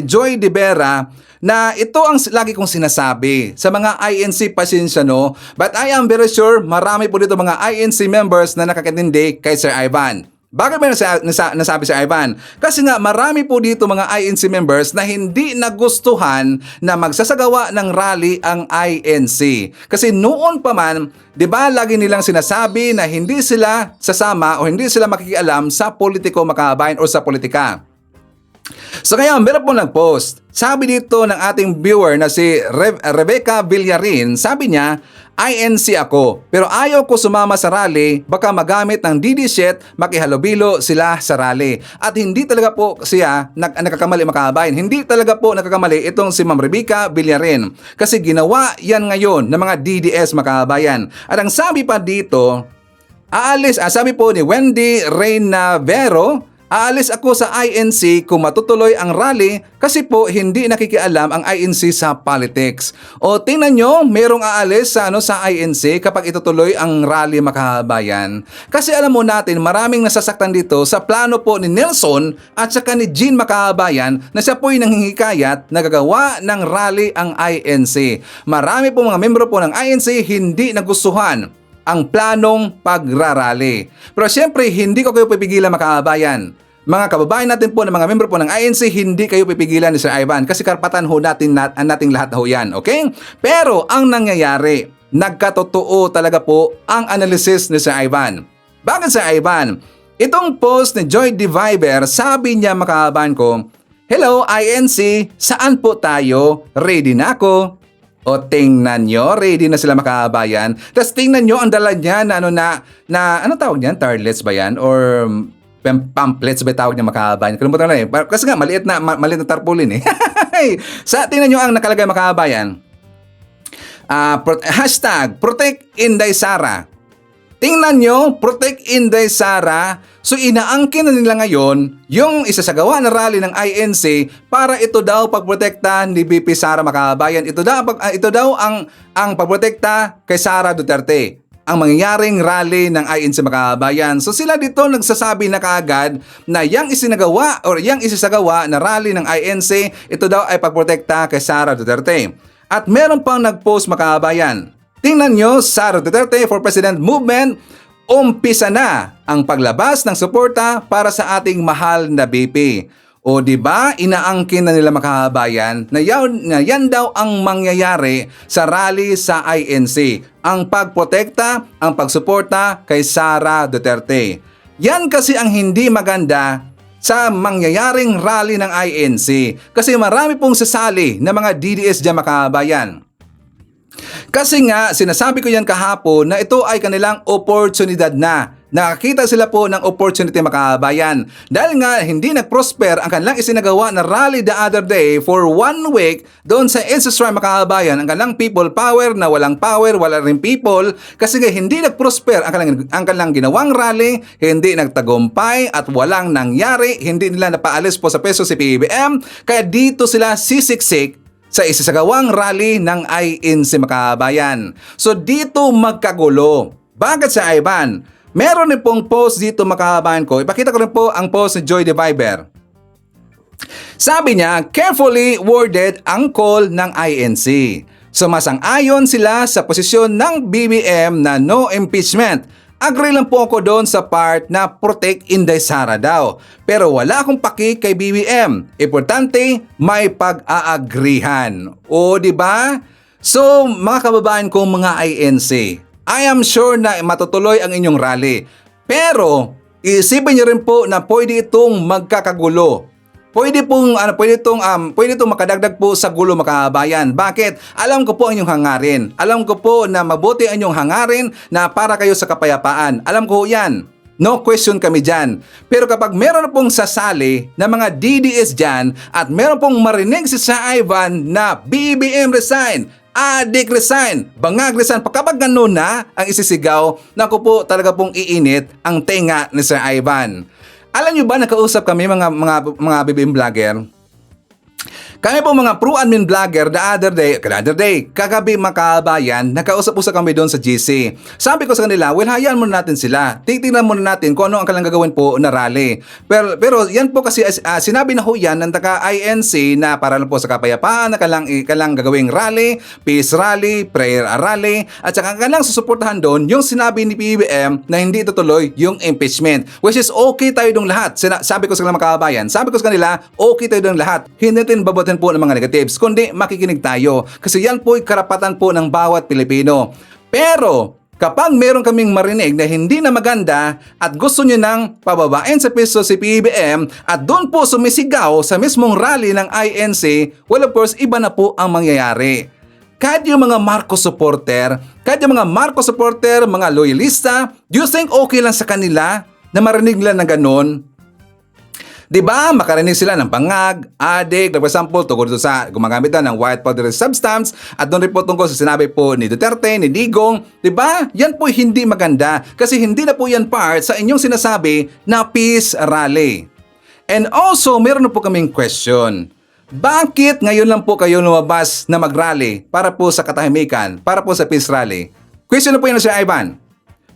S1: Joy De Vera na ito ang lagi kong sinasabi sa mga INC, pasensya no, but I am very sure marami po dito mga INC members na nakakatindi kay Sir Ivan. Bakit ba nasabi si Ivan? Kasi nga marami po dito mga INC members na hindi nagustuhan na magsasagawa ng rally ang INC. Kasi noon pa man, di ba lagi nilang sinasabi na hindi sila sasama o hindi sila makikialam sa politiko makabayan o sa politika. So ngayon, meron po nag-post. Sabi dito ng ating viewer na si Rebecca Villarin, sabi niya, INC ako, pero ayaw ko sumama sa rally, baka magamit ng DD-shit, makihalubilo sila sa rally. At hindi talaga po siya nagkakamali makabayan. Hindi talaga po nagkakamali itong si Ma'am Rebecca Villarin. Kasi ginawa yan ngayon ng mga DDS makabayan. At ang sabi pa dito, sabi po ni Wendy Reyna Vero, aalis ako sa INC kung matutuloy ang rally kasi po hindi nakikialam ang INC sa politics. O tingnan nyo, merong aalis sa INC kapag itutuloy ang rally makabayan. Kasi alam mo natin, maraming nasasaktan dito sa plano po ni Nelson at saka ni Jean makabayan na siya po'y nanghihikayat na gagawa ng rally ang INC. Marami po mga membro po ng INC hindi nagustuhan ang planong pagrarally. Pero siyempre, hindi ko kayo pipigilan makabayan. Mga kababayan natin po, ng mga membro po ng INC, hindi kayo pipigilan ni Sir Ivan kasi karapatan ho nating lahat ho yan, okay? Pero ang nangyayari, nagkatotoo talaga po ang analysis ni Sir Ivan. Bakit Sir Ivan? Itong post ni Joy De Viber, sabi niya mga kababayan ko, hello INC, saan po tayo? Ready na ako. O tingnan nyo, ready na sila makabayan. Tapos tingnan nyo, ang dala niya na ano tawag niyan? Tarlets ba yan? Or pamphlets ba tawag niya makabayan? Kalimutan na eh. Kasi nga, maliit na tarpaulin eh. Tingnan nyo ang nakalagay makabayan. Hashtag, Protect Inday Sara. Tingnan nyo, Protect Inday Sara. So inaangkin na nila ngayon yung isasagawa na rally ng INC para ito daw pagprotekta ni BP Sara makabayan. Ito daw ang pagprotekta kay Sara Duterte. Ang mangyayaring rally ng INC makabayan. So sila dito nagsasabi na kaagad na yang isinagawa o yang isasagawa na rally ng INC, ito daw ay pagprotekta kay Sara Duterte. At meron pang nag-post makabayan. Tingnan nyo, Sara Duterte for President Movement, umpisa na ang paglabas ng suporta para sa ating mahal na BP. O di ba inaangkin na nila makabayan na yan daw ang mangyayari sa rally sa INC. Ang pagprotekta, ang pagsuporta kay Sara Duterte. Yan kasi ang hindi maganda sa mangyayaring rally ng INC. Kasi marami pong sasali na mga DDS dyan makabayan. Kasi nga, sinasabi ko yan kahapon na ito ay kanilang oportunidad na. Nakakita sila po ng opportunity makabayan. Dahil nga hindi nag-prosper ang kanilang isinagawa na rally the other day for 1 week doon sa Ancestral makabayan, ang kanilang people power na walang power, wala rin people. Kasi nga hindi nag-prosper ang kanilang ginawang rally, hindi nagtagumpay at walang nangyari, hindi nila napaalis po sa peso si PBBM. Kaya dito sila sisiksik sa isasagawang rally ng INC makabayan. So dito magkagulo. Bakit sa Ivan? Meron din pong post dito makabayan ko. Ipakita ko rin po ang post ni Joy De Viber. Sabi niya, carefully worded ang call ng INC. Sumasang-ayon sila sa posisyon ng BBM na no impeachment. Agree lang po ako doon sa part na protect Inday Sara daw. Pero wala akong paki kay BBM. Importante, may pag-aagrihan. O, di ba? So, mga kababayan kong mga INC, I am sure na matutuloy ang inyong rally. Pero, Iisipin niyo rin po na pwede itong magkakagulo. Pwede itong makadagdag po sa gulo, mga kabayan. Bakit? Alam ko po ang inyong hangarin. Alam ko po na mabuti ang inyong hangarin na para kayo sa kapayapaan. Alam ko 'yan. No question kami dyan. Pero kapag meron pong sasali na mga DDS dyan at meron pong marinig si Sir Ivan na BBM resign, Adik resign, Bangag resign, kapag ganun na ang isisigaw, naku po talaga pong iinit ang tenga ni Sir Ivan. Alam nyo ba, nakausap kami mga BBM vlogger? Kami po mga pro-admin vlogger the other day, kagabi mga kabayan, nakausap-usap kami doon sa GC. Sabi ko sa kanila, well, hayaan muna natin sila. Titingnan muna natin kung ano ang kailangang gagawin po na rally. Pero yan po kasi, sinabi na ho yan ng taga-INC na para lang po sa kapayapaan, na kailangang gagawing rally, peace rally, prayer rally, at saka kailangang susuportahan doon yung sinabi ni PBM na hindi tutuloy yung impeachment. Which is okay tayo dong lahat. Sabi ko sa kanila mga kabayan, sabi ko sa kanila, okay tayo dong lahat. Hindi natin babatin po ng mga negatives, kundi makikinig tayo. Kasi yan po ay karapatan po ng bawat Pilipino. Pero kapag meron kaming marinig na hindi na maganda at gusto nyo nang pababain sa piso si PBM at doon po sumisigaw sa mismong rally ng INC, well of course, iba na po ang mangyayari. Kahit yung mga Marcos supporter, mga loyalista, do you think okay lang sa kanila na marinig nila na ganon? Diba, makarinig sila ng bangag, adik, for example, tungkol doon sa gumagamit na ng white powdery substance at doon rin po tungkol sa sinabi po ni Duterte, ni Digong. Diba, yan po hindi maganda kasi hindi na po yan part sa inyong sinasabi na peace rally. And also, meron na po kaming question. Bakit ngayon lang po kayo lumabas na mag-rally para po sa katahimikan, para po sa peace rally? Question na po yun, Sir Ivan.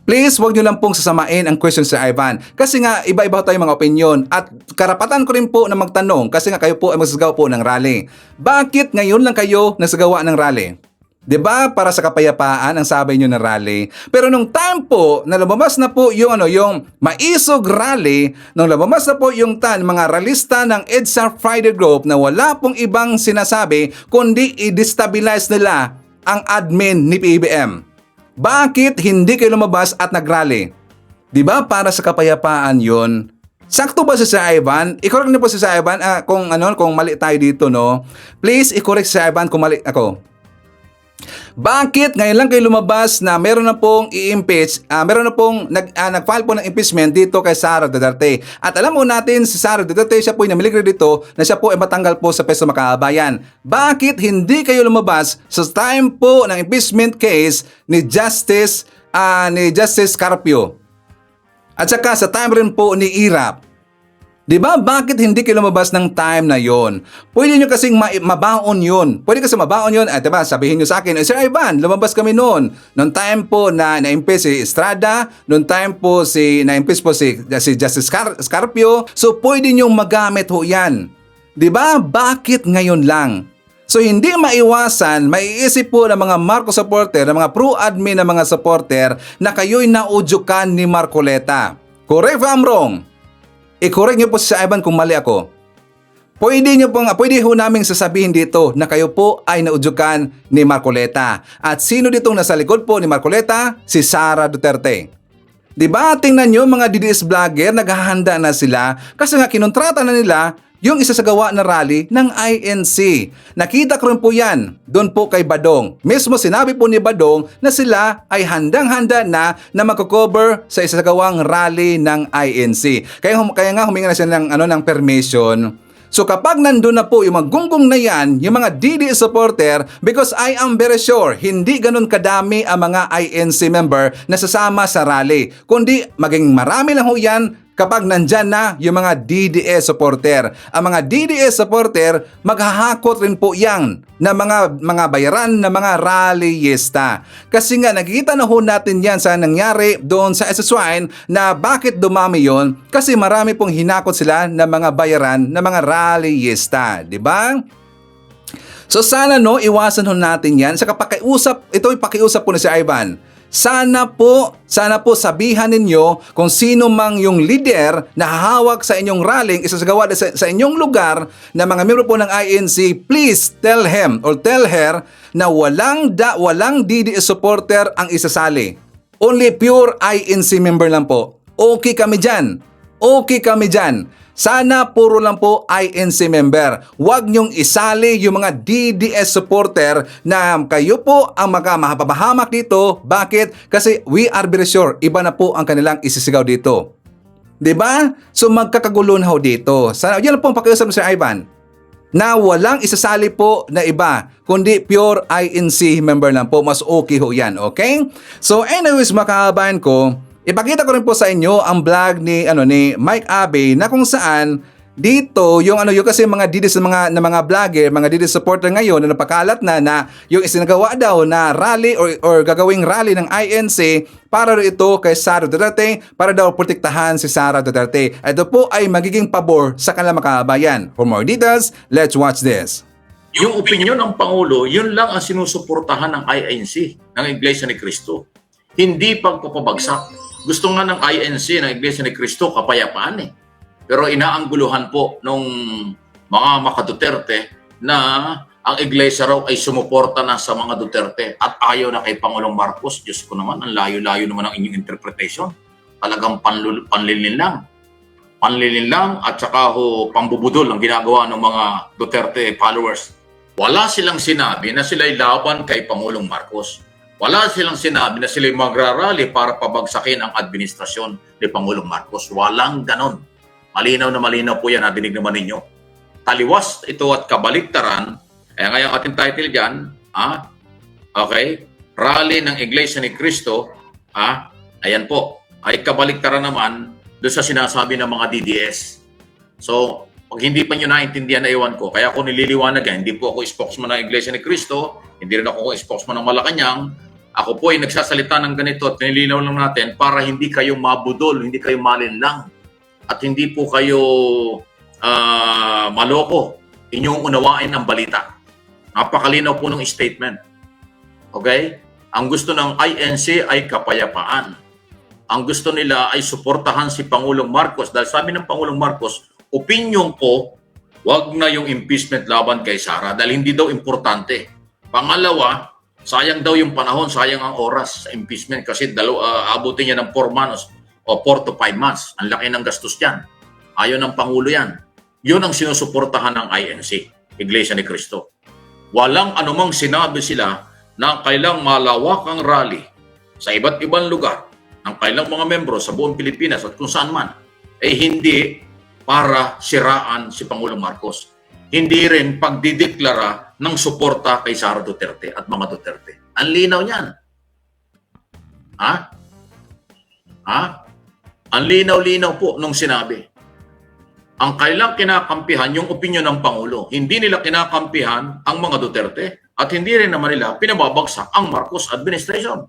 S1: Please, huwag nyo lang pong sasamain ang question sa Ivan. Kasi nga, iba-iba tayong mga opinion. At karapatan ko rin po na magtanong kasi nga kayo po ay magsagawa po ng rally. Bakit ngayon lang kayo nagsagawa ng rally? 'Di ba para sa kapayapaan ang sabi nyo ng rally? Pero nung time po na lumabas na po yung Maisog rally, nung lumabas na po yung mga ralista ng EDSA Friday Group na wala pong ibang sinasabi kundi i-destabilize nila ang admin ni PBM. Bakit hindi kayo lumabas at nag-rally? Di ba para sa kapayapaan yon? Sakto ba si Sir Ivan? I-correct niyo po si Sir Ivan kung mali tayo dito, no? Please, i-correct si Sir Ivan kung mali ako. Bakit ngayon lang kayo lumabas na meron na pong i-impeach, meron na pong nag-file po ng impeachment dito kay Sara Duterte. At alam mo natin si Sara Duterte, siya po ay namiligre dito na siya po ay matanggal po sa peso makabayan. Bakit hindi kayo lumabas sa time po ng impeachment case ni Justice Carpio? At saka sa time rin po ni Irap. Diba? Bakit hindi kayo lumabas ng time na yon? Pwede nyo kasing mabaon yun. Pwede kasi mabaon yun. At diba, sabihin nyo sa akin, Sir Ivan, lumabas kami noon. Noong time po na na-impeach si Estrada, noong time po na-impeach po si Justice Carpio. So, pwede nyo magamit ho yan. Diba? Bakit ngayon lang? So, hindi maiwasan, maiisip po ng mga Marcos supporter, ng mga pro-admin na mga supporter na kayo'y naudyukan ni Marcoleta. Correct if I'm wrong? I-correct niyo po si Ivan kung mali ako. Pwede ho naming sasabihin dito na kayo po ay naudyukan ni Marcoleta. At sino ditong nasa likod po ni Marcoleta? Si Sara Duterte. Diba? Tingnan nyo mga DDS vlogger, naghahanda na sila kasi nga kinontrata na nila yung isasagawa na rally ng INC. Nakita ko rin po yan doon po kay Badong. Mismo sinabi po ni Badong na sila ay handang-handa na magko-cover sa isasagawang rally ng INC. Kaya nga huminga na siya ng permission. So kapag nandun na po yung maggunggong na yan, yung mga DDS supporter, because I am very sure, hindi ganun kadami ang mga INC member na sasama sa rally. Kundi maging marami lang ho yan kapag nandyan na yung mga DDS supporter. Ang mga DDS supporter, maghahakot rin po yan na mga bayaran na mga rallyista. Kasi nga nakikita na ho natin yan sa nangyari doon sa SSWine na bakit dumami yon? Kasi marami pong hinakot sila na mga bayaran na mga rallyista. Diba? So sana iwasan ho natin yan. Saka ito yung pakiusap po ni si Ivan. Sana po sabihan ninyo kung sino mang yung leader na hahawak sa inyong rallying isasagawa sa inyong lugar na mga miyembro po ng INC, please tell him or tell her na walang DDS supporter ang isasali. Only pure INC member lang po. Okay kami dyan. Okay kami dyan. Sana puro lang po INC member. Huwag niyong isali yung mga DDS supporter na kayo po ang mapapahamak dito. Bakit? Kasi we are very sure, iba na po ang kanilang isisigaw dito. 'Di ba? So magkakagulo na ho dito. Sana, yan lang po ang pakiusap ni Sir Ivan. Na walang isasali po na iba, kundi pure INC member lang po. Mas okay ho yan, okay? So anyways, mga kababayan ko, ipakita ko rin po sa inyo ang vlog ni Mike Abe na kung saan dito yung yung kasi mga DDS na mga vlogger, mga DDS supporter ngayon na napakalat na yung isinagawa daw na rally or gagawing rally ng INC para ito kay Sara Duterte para daw protektahan si Sara Duterte. Ito po ay magiging pabor sa kanilang makabayan. For more details, let's watch this.
S5: Yung opinyon ng Pangulo, yun lang ang sinusuportahan ng INC, ng Iglesia ni Cristo. Hindi pagpapabagsak. Gusto nga ng INC, ng Iglesia ni Cristo, kapayapaan eh. Pero inaangguluhan po nung mga maka-Duterte na ang Iglesia raw ay sumuporta na sa mga Duterte at ayaw na kay Pangulong Marcos. Diyos ko naman, ang layo-layo naman ang inyong interpretation. Talagang panlilin lang. Panlilin lang at saka pambubudol ang ginagawa ng mga Duterte followers. Wala silang sinabi na sila'y laban kay Pangulong Marcos. Wala silang sinabi na sila'y magrarally para pabagsakin ang administrasyon ni Pangulong Marcos. Walang ganon. Malinaw na malinaw po yan, nadinig naman ninyo. Taliwas ito at kabaliktaran. Kaya ngayong ating title dyan, okay, rally ng Iglesia ni Cristo, ayan po, ay kabaliktaran naman doon sa sinasabi ng mga DDS. So, pag hindi pa nyo naintindihan na iwan ko, kaya ako nililiwanag yan, hindi po ako spokesman ng Iglesia ni Cristo, hindi rin ako spokesman ng Malacanang, ako po ay nagsasalita ng ganito at nilinaw lang natin para hindi kayo mabudol, hindi kayo malinlang. At hindi po kayo maloko. Inyong unawain ang balita. Napakalinaw po ng statement. Okay? Ang gusto ng INC ay kapayapaan. Ang gusto nila ay suportahan si Pangulong Marcos. Dahil sabi ng Pangulong Marcos, opinion ko, wag na yung impeachment laban kay Sara dahil hindi daw importante. Pangalawa, sayang daw yung panahon, sayang ang oras sa impeachment kasi abutin niya ng 4 months. O 4 to 5 months. Ang laki ng gastos yan. Ayaw ng Pangulo yan. Yun ang sinusuportahan ng INC, Iglesia ni Cristo. Walang anumang sinabi sila na kailang malawakang rally sa iba't ibang lugar ng kailang mga membro sa buong Pilipinas at kung saan man, hindi para siraan si Pangulong Marcos. Hindi rin pagdideklara ng suporta kay Sara Duterte at mga Duterte. Ang linaw niyan. Ang linaw-linaw po nung sinabi. Ang kailang kinakampihan yung opinyon ng Pangulo. Hindi nila kinakampihan ang mga Duterte at hindi rin naman nila pinababagsak ang Marcos administration.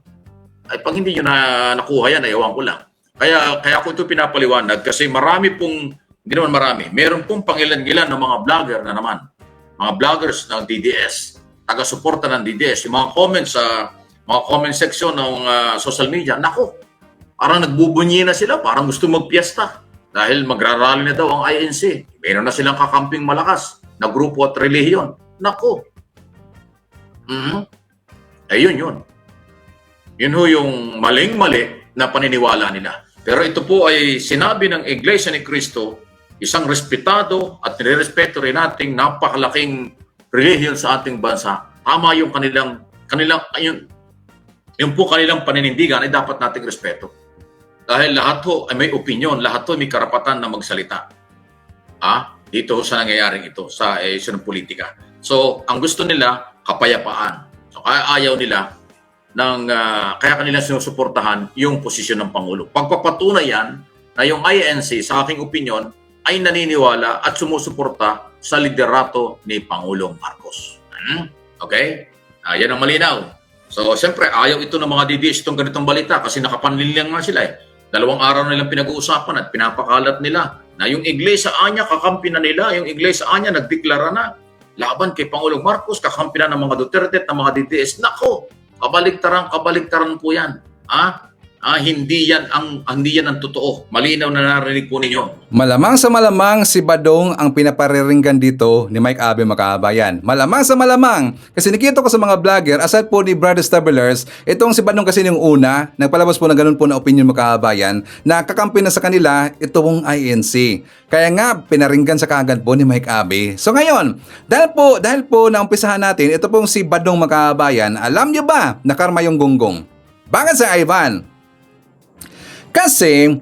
S5: Ay pag hindi nyo nakuha yan, ewan ko lang. Kaya ako ito pinapaliwanag kasi marami pong, hindi naman marami, meron pong pangilan-gilan ng mga vlogger na naman. Mga vloggers ng DDS, taga-suporta ng DDS, yung mga comments sa mga comment section ng social media, nako, parang nagbubunyi na sila, parang gusto magpiesta. Dahil magrarally na daw ang INC. Meron na silang kakamping malakas na grupo at relihiyon. Nako. Ayun yun. Yun ho yung maling-mali na paniniwala nila. Pero ito po ay sinabi ng Iglesia ni Cristo, isang respetado at nirerespeto rin nating napakalaking relihiyon sa ating bansa. Tama yung yung po kanilang paninindigan ay dapat nating respeto. Dahil lahat ho ay may opinion, lahat ho may karapatan na magsalita. Dito sa nangyayaring ito, sa isyu ng politika. So, ang gusto nila, kapayapaan. So, ayaw nila kaya kanila sinusuportahan yung posisyon ng Pangulo. Pagpapatunay yan na yung INC, sa aking opinion, ay naniniwala at sumusuporta sa liderato ni Pangulong Marcos. Okay? Yan ang malinaw. So, siyempre, ayaw ito ng mga DDS itong ganitong balita kasi nakapanlilang nga sila eh. 2 araw na nilang pinag-uusapan at pinapakalat nila na yung Iglesia Anya, kakampi na nila. Yung Iglesia Anya, nagdeklara na laban kay Pangulong Marcos, kakampi na ng mga Duterte at ng mga DDS. Nako, kabaliktaran po yan. hindi yan ang totoo. Malinaw na narinig po ninyo.
S1: Malamang sa malamang si Badong ang pinapariringgan dito ni Mike Abe Makabayan. Malamang sa malamang. Kasi nakita ko sa mga vlogger, aside po ni Brother Stabelers, itong si Badong kasi yung una, nagpalabas po ng ganun po na opinion Makabayan, na kakampi na sa kanila itong INC. Kaya nga, pinaringgan sa kagad po ni Mike Abe. So ngayon, dahil po naumpisahan natin, ito pong si Badong Makabayan, alam nyo ba na karma yung gunggong? Bakit sa Ivan? Kasi,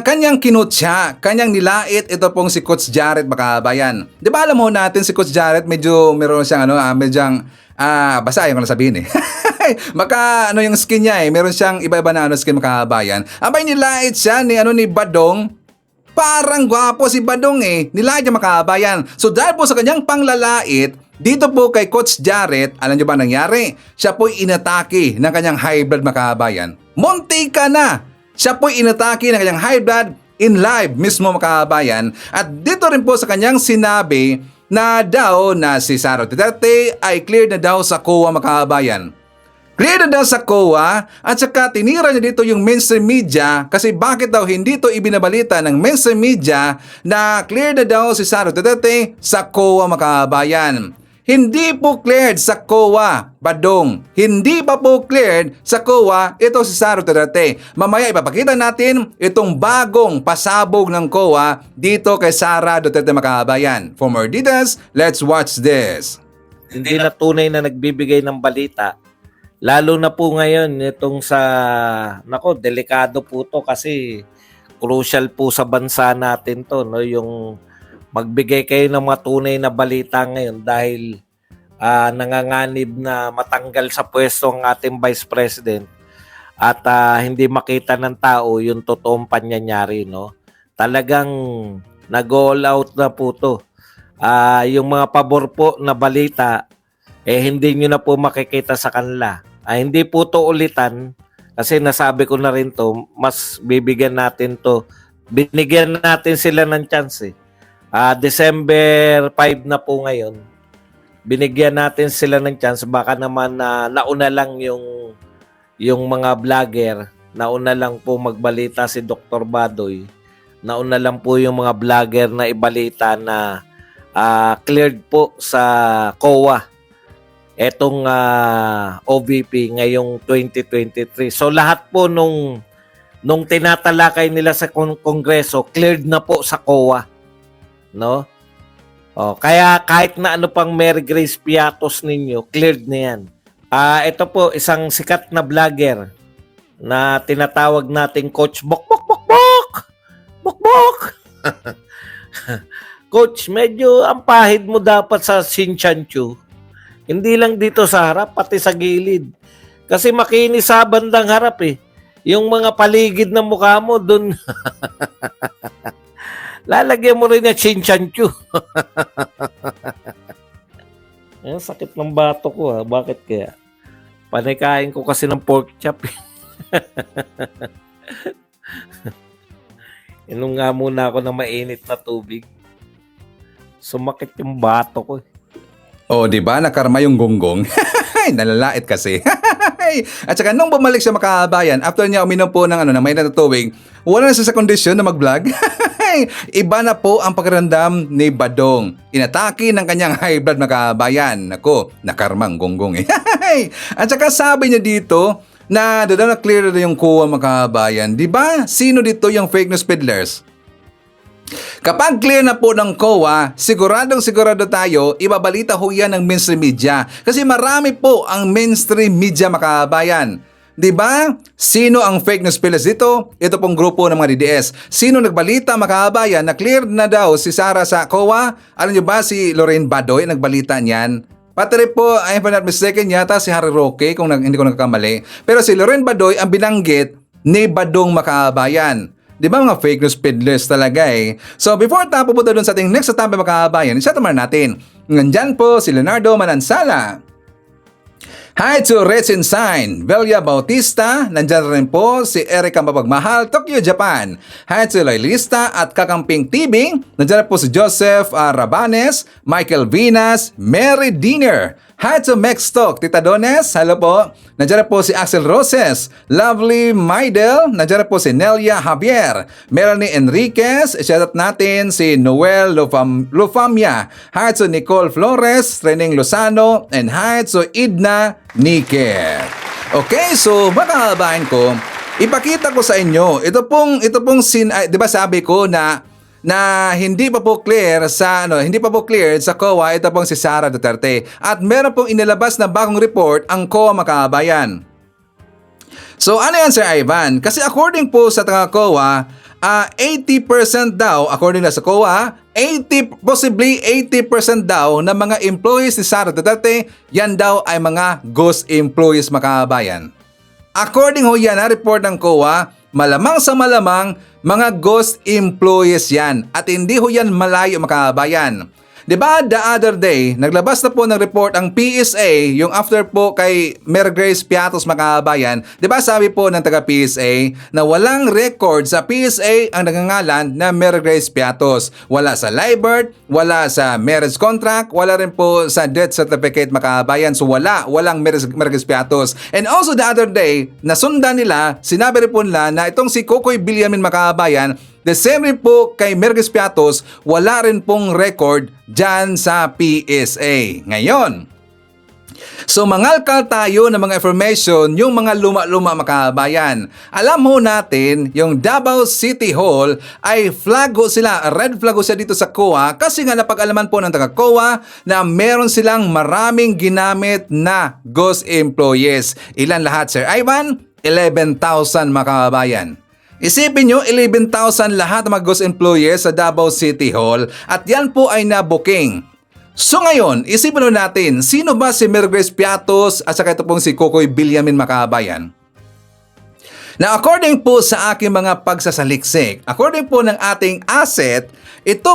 S1: kanyang kinutya, kanyang nilait ito pong si Coach Jarrett Makabayan. Di ba alam mo natin si Coach Jarrett medyo meron siyang basta ayaw ko na sabihin eh. Yung skin niya eh, meron siyang iba-iba na skin Makabayan. Abay nilait siya ni Badong. Parang gwapo si Badong eh. Nilait niya Makabayan. So dahil po sa kanyang panglalait, dito po kay Coach Jarrett, alam niyo ba nangyari? Siya po'y inatake ng kanyang high blood Makabayan. Munti ka na! Siya po'y inatake ng kanyang high blood in live mismo Makabayan. At dito rin po sa kanyang sinabi na daw na si Sara Duterte ay cleared na daw sa COA Makabayan. Cleared na daw sa COA at saka tinira niya dito yung mainstream media kasi bakit daw hindi to ibinabalita ng mainstream media na cleared na daw si Sara Duterte sa COA Makabayan. Hindi po cleared sa COA, Badong. Hindi pa po cleared sa COA ito si Sara Duterte. Mamaya ipapakita natin itong bagong pasabog ng COA dito kay Sara Duterte Makabayan. For more details, let's watch this.
S6: Hindi na tunay na nagbibigay ng balita. Lalo na po ngayon itong sa delikado po to kasi crucial po sa bansa natin to, no, yung magbigay kayo ng mga tunay na balita ngayon dahil nanganganib na matanggal sa pwesto ang ating Vice President at hindi makita ng tao yung totoong pangyayari, no? Talagang nag-all out na po to. Yung mga pabor po na balita, hindi nyo na po makikita sa kanila. Hindi po to ulitan kasi nasabi ko na rin to, mas bibigyan natin to. Binigyan natin sila ng chance eh. December 5 na po ngayon. Binigyan natin sila ng chance. Baka naman nauna lang yung mga vlogger. Nauna lang po magbalita si Dr. Badoy. Nauna lang po yung mga vlogger na ibalita na cleared po sa COA. Etong OVP ngayong 2023. So lahat po nung tinatalakay nila sa Kongreso, cleared na po sa COA. No? Kaya kahit na ano pang Mary Grace Piatos ninyo, cleared na yan. Ito po, isang sikat na vlogger na tinatawag nating Coach Bok. Coach, medyo ang pahid mo dapat sa Sinchanchu. Hindi lang dito sa harap, pati sa gilid. Kasi makinis sa bandang harap eh. Yung mga paligid ng mukha mo, dun... Lalagyan mo rin na Sinchanchu. Ang sakit ng bato ko ha. Bakit kaya? Panikain ko kasi ng pork chop. Inom nga muna ako ng mainit na tubig. Sumakit yung bato ko.
S1: Di ba? Nakarma yung gonggong. Nalalait kasi. At saka nung bumalik siya Makabayan, after niya uminom po ng mainit na tubig, wala na siya sa kondisyon na mag-vlog. Iba na po ang pakiramdam ni Badong. Inatake ng kanyang high blood Makabayan. Nako, nakarmang gonggong eh. At saka sabi niya dito na daw na clear na yung COA Makabayan. Di ba? Sino dito yung fake news peddlers? Kapag clear na po ng COA, sigurado tayo, ibabalita ho yan ng mainstream media. Kasi marami po ang mainstream media Makabayan. Diba? Sino ang fake news peddlers dito? Ito pong grupo ng mga DDS. Sino nagbalita Makabayan na clear na daw si Sara sa COA? Alam niyo ba si Lorraine Badoy nagbalita niyan? Pati rin po, if I'm not mistaken, yata si Harry Roque kung hindi ko nagkakamali. Pero si Lorraine Badoy ang binanggit ni Badong Makabayan. Di ba mga fake news peddlers talaga eh? So before tayo pupunta dun sa ating next na tampay Makabayan, isa naman natin. Nandyan po si Leonardo Manansala. Hi to Resin Sign, Velia Bautista, nandyan rin po si Erica Mapagmahal, Tokyo, Japan. Hi to Lailista at Kakamping TV, nandyan po si Joseph Rabanes, Michael Vinas, Mary Diner, Hi to Mexstock, Tita Dones, hello po. Nandiyan na po si Axel Roses, Lovely Maidel, nandiyan na po si Nelia Javier, Melanie Enriquez, shoutout natin si Noel Lufamia, hi to Nicole Flores, Reneng Lozano, and hi to Idna Niker. Okay, so mga kabayan ko, ipakita ko sa inyo, ito pong di ba sabi ko na hindi pa po clear sa COA, ito pong si Sara Duterte, at meron pong inilabas na bagong report ang COA, mga kabayan. So ano yan, Sir Ivan? Kasi according po sa COA, 80% daw, according na sa COA, possibly 80% daw ng mga employees ni Sara Duterte, yan daw ay mga ghost employees, mga kabayan. According ho yan na report ng COA, malamang sa malamang mga ghost employees yan, at hindi ho yan malayo, mga kabayan. Diba the other day, naglabas na po ng report ang PSA, yung after po kay Mary Grace Piatos, mga kabayan. Diba sabi po ng taga PSA na walang record sa PSA ang nagngangalan na Mary Grace Piatos. Wala sa LIBOR, wala sa marriage contract, wala rin po sa death certificate, mga kabayan. So walang Mary Grace Piatos. And also the other day, nasundan nila, sinabi rin po nila na itong si Kokoy Villamin, mga kabayan, the same rin po kay Merges Piatos, wala rin pong record dyan sa PSA. Ngayon, so mangalkal tayo ng mga information, yung mga luma-luma, mga kabayan. Alam ho natin, yung Davao City Hall ay red flag ho siya dito sa COA, kasi nga napag-alaman po ng taga-COA na meron silang maraming ginamit na ghost employees. Ilan lahat, Sir Ivan? 11,000, mga kabayan. Isipin nyo, 11,000 lahat ng mga ghost employees sa Davao City Hall, at yan po ay na-booking. So ngayon, isipin natin, sino ba si Mary Grace Piatos at saka ito pong si Kokoy Villamin, mga kabayan? Now, according po sa aking mga pagsasaliksik, according po ng ating asset, ito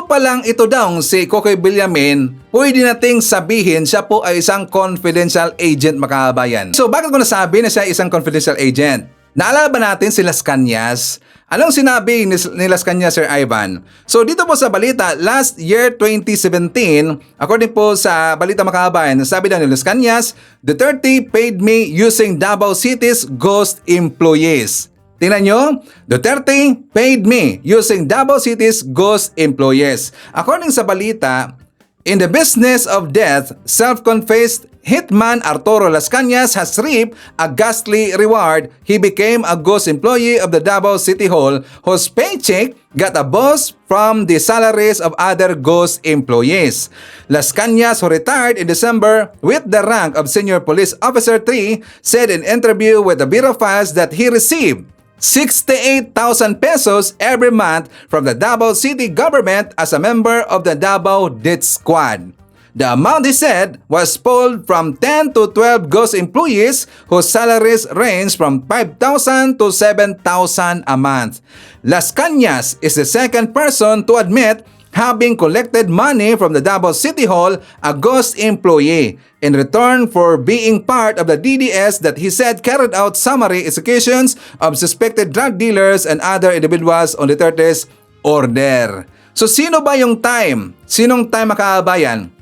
S1: daw si Kokoy Villamin, pwede nating sabihin siya po ay isang confidential agent, mga kabayan. So bakit ko nasabi na siya isang confidential agent? Naalala ba natin si Las Cañas? Anong sinabi ni Las Cañas, Sir Ivan? So dito po sa balita, last year 2017, according po sa balita, mga kabayan, sabi daw ni Las Cañas, Duterte paid me using Davao City's ghost employees. Tingnan nyo, Duterte paid me using Davao City's ghost employees. According sa balita, in the business of death, self-confessed hitman Arturo Las Cañas has reaped a ghastly reward. He became a ghost employee of the Davao City Hall whose paycheck got a boost from the salaries of other ghost employees. Las Cañas, who retired in December with the rank of Senior Police Officer 3, said in interview with the Bureau of Files that he received 68,000 pesos every month from the Davao City government as a member of the Davao Death Squad. The amount, he said, was pulled from 10 to 12 ghost employees whose salaries range from 5,000 to 7,000 a month. Las Cañas is the second person to admit having collected money from the Davao City Hall, a ghost employee, in return for being part of the DDS that he said carried out summary executions of suspected drug dealers and other individuals on Duterte's order. So sino ba yung time? Sinong time, mga kabayan?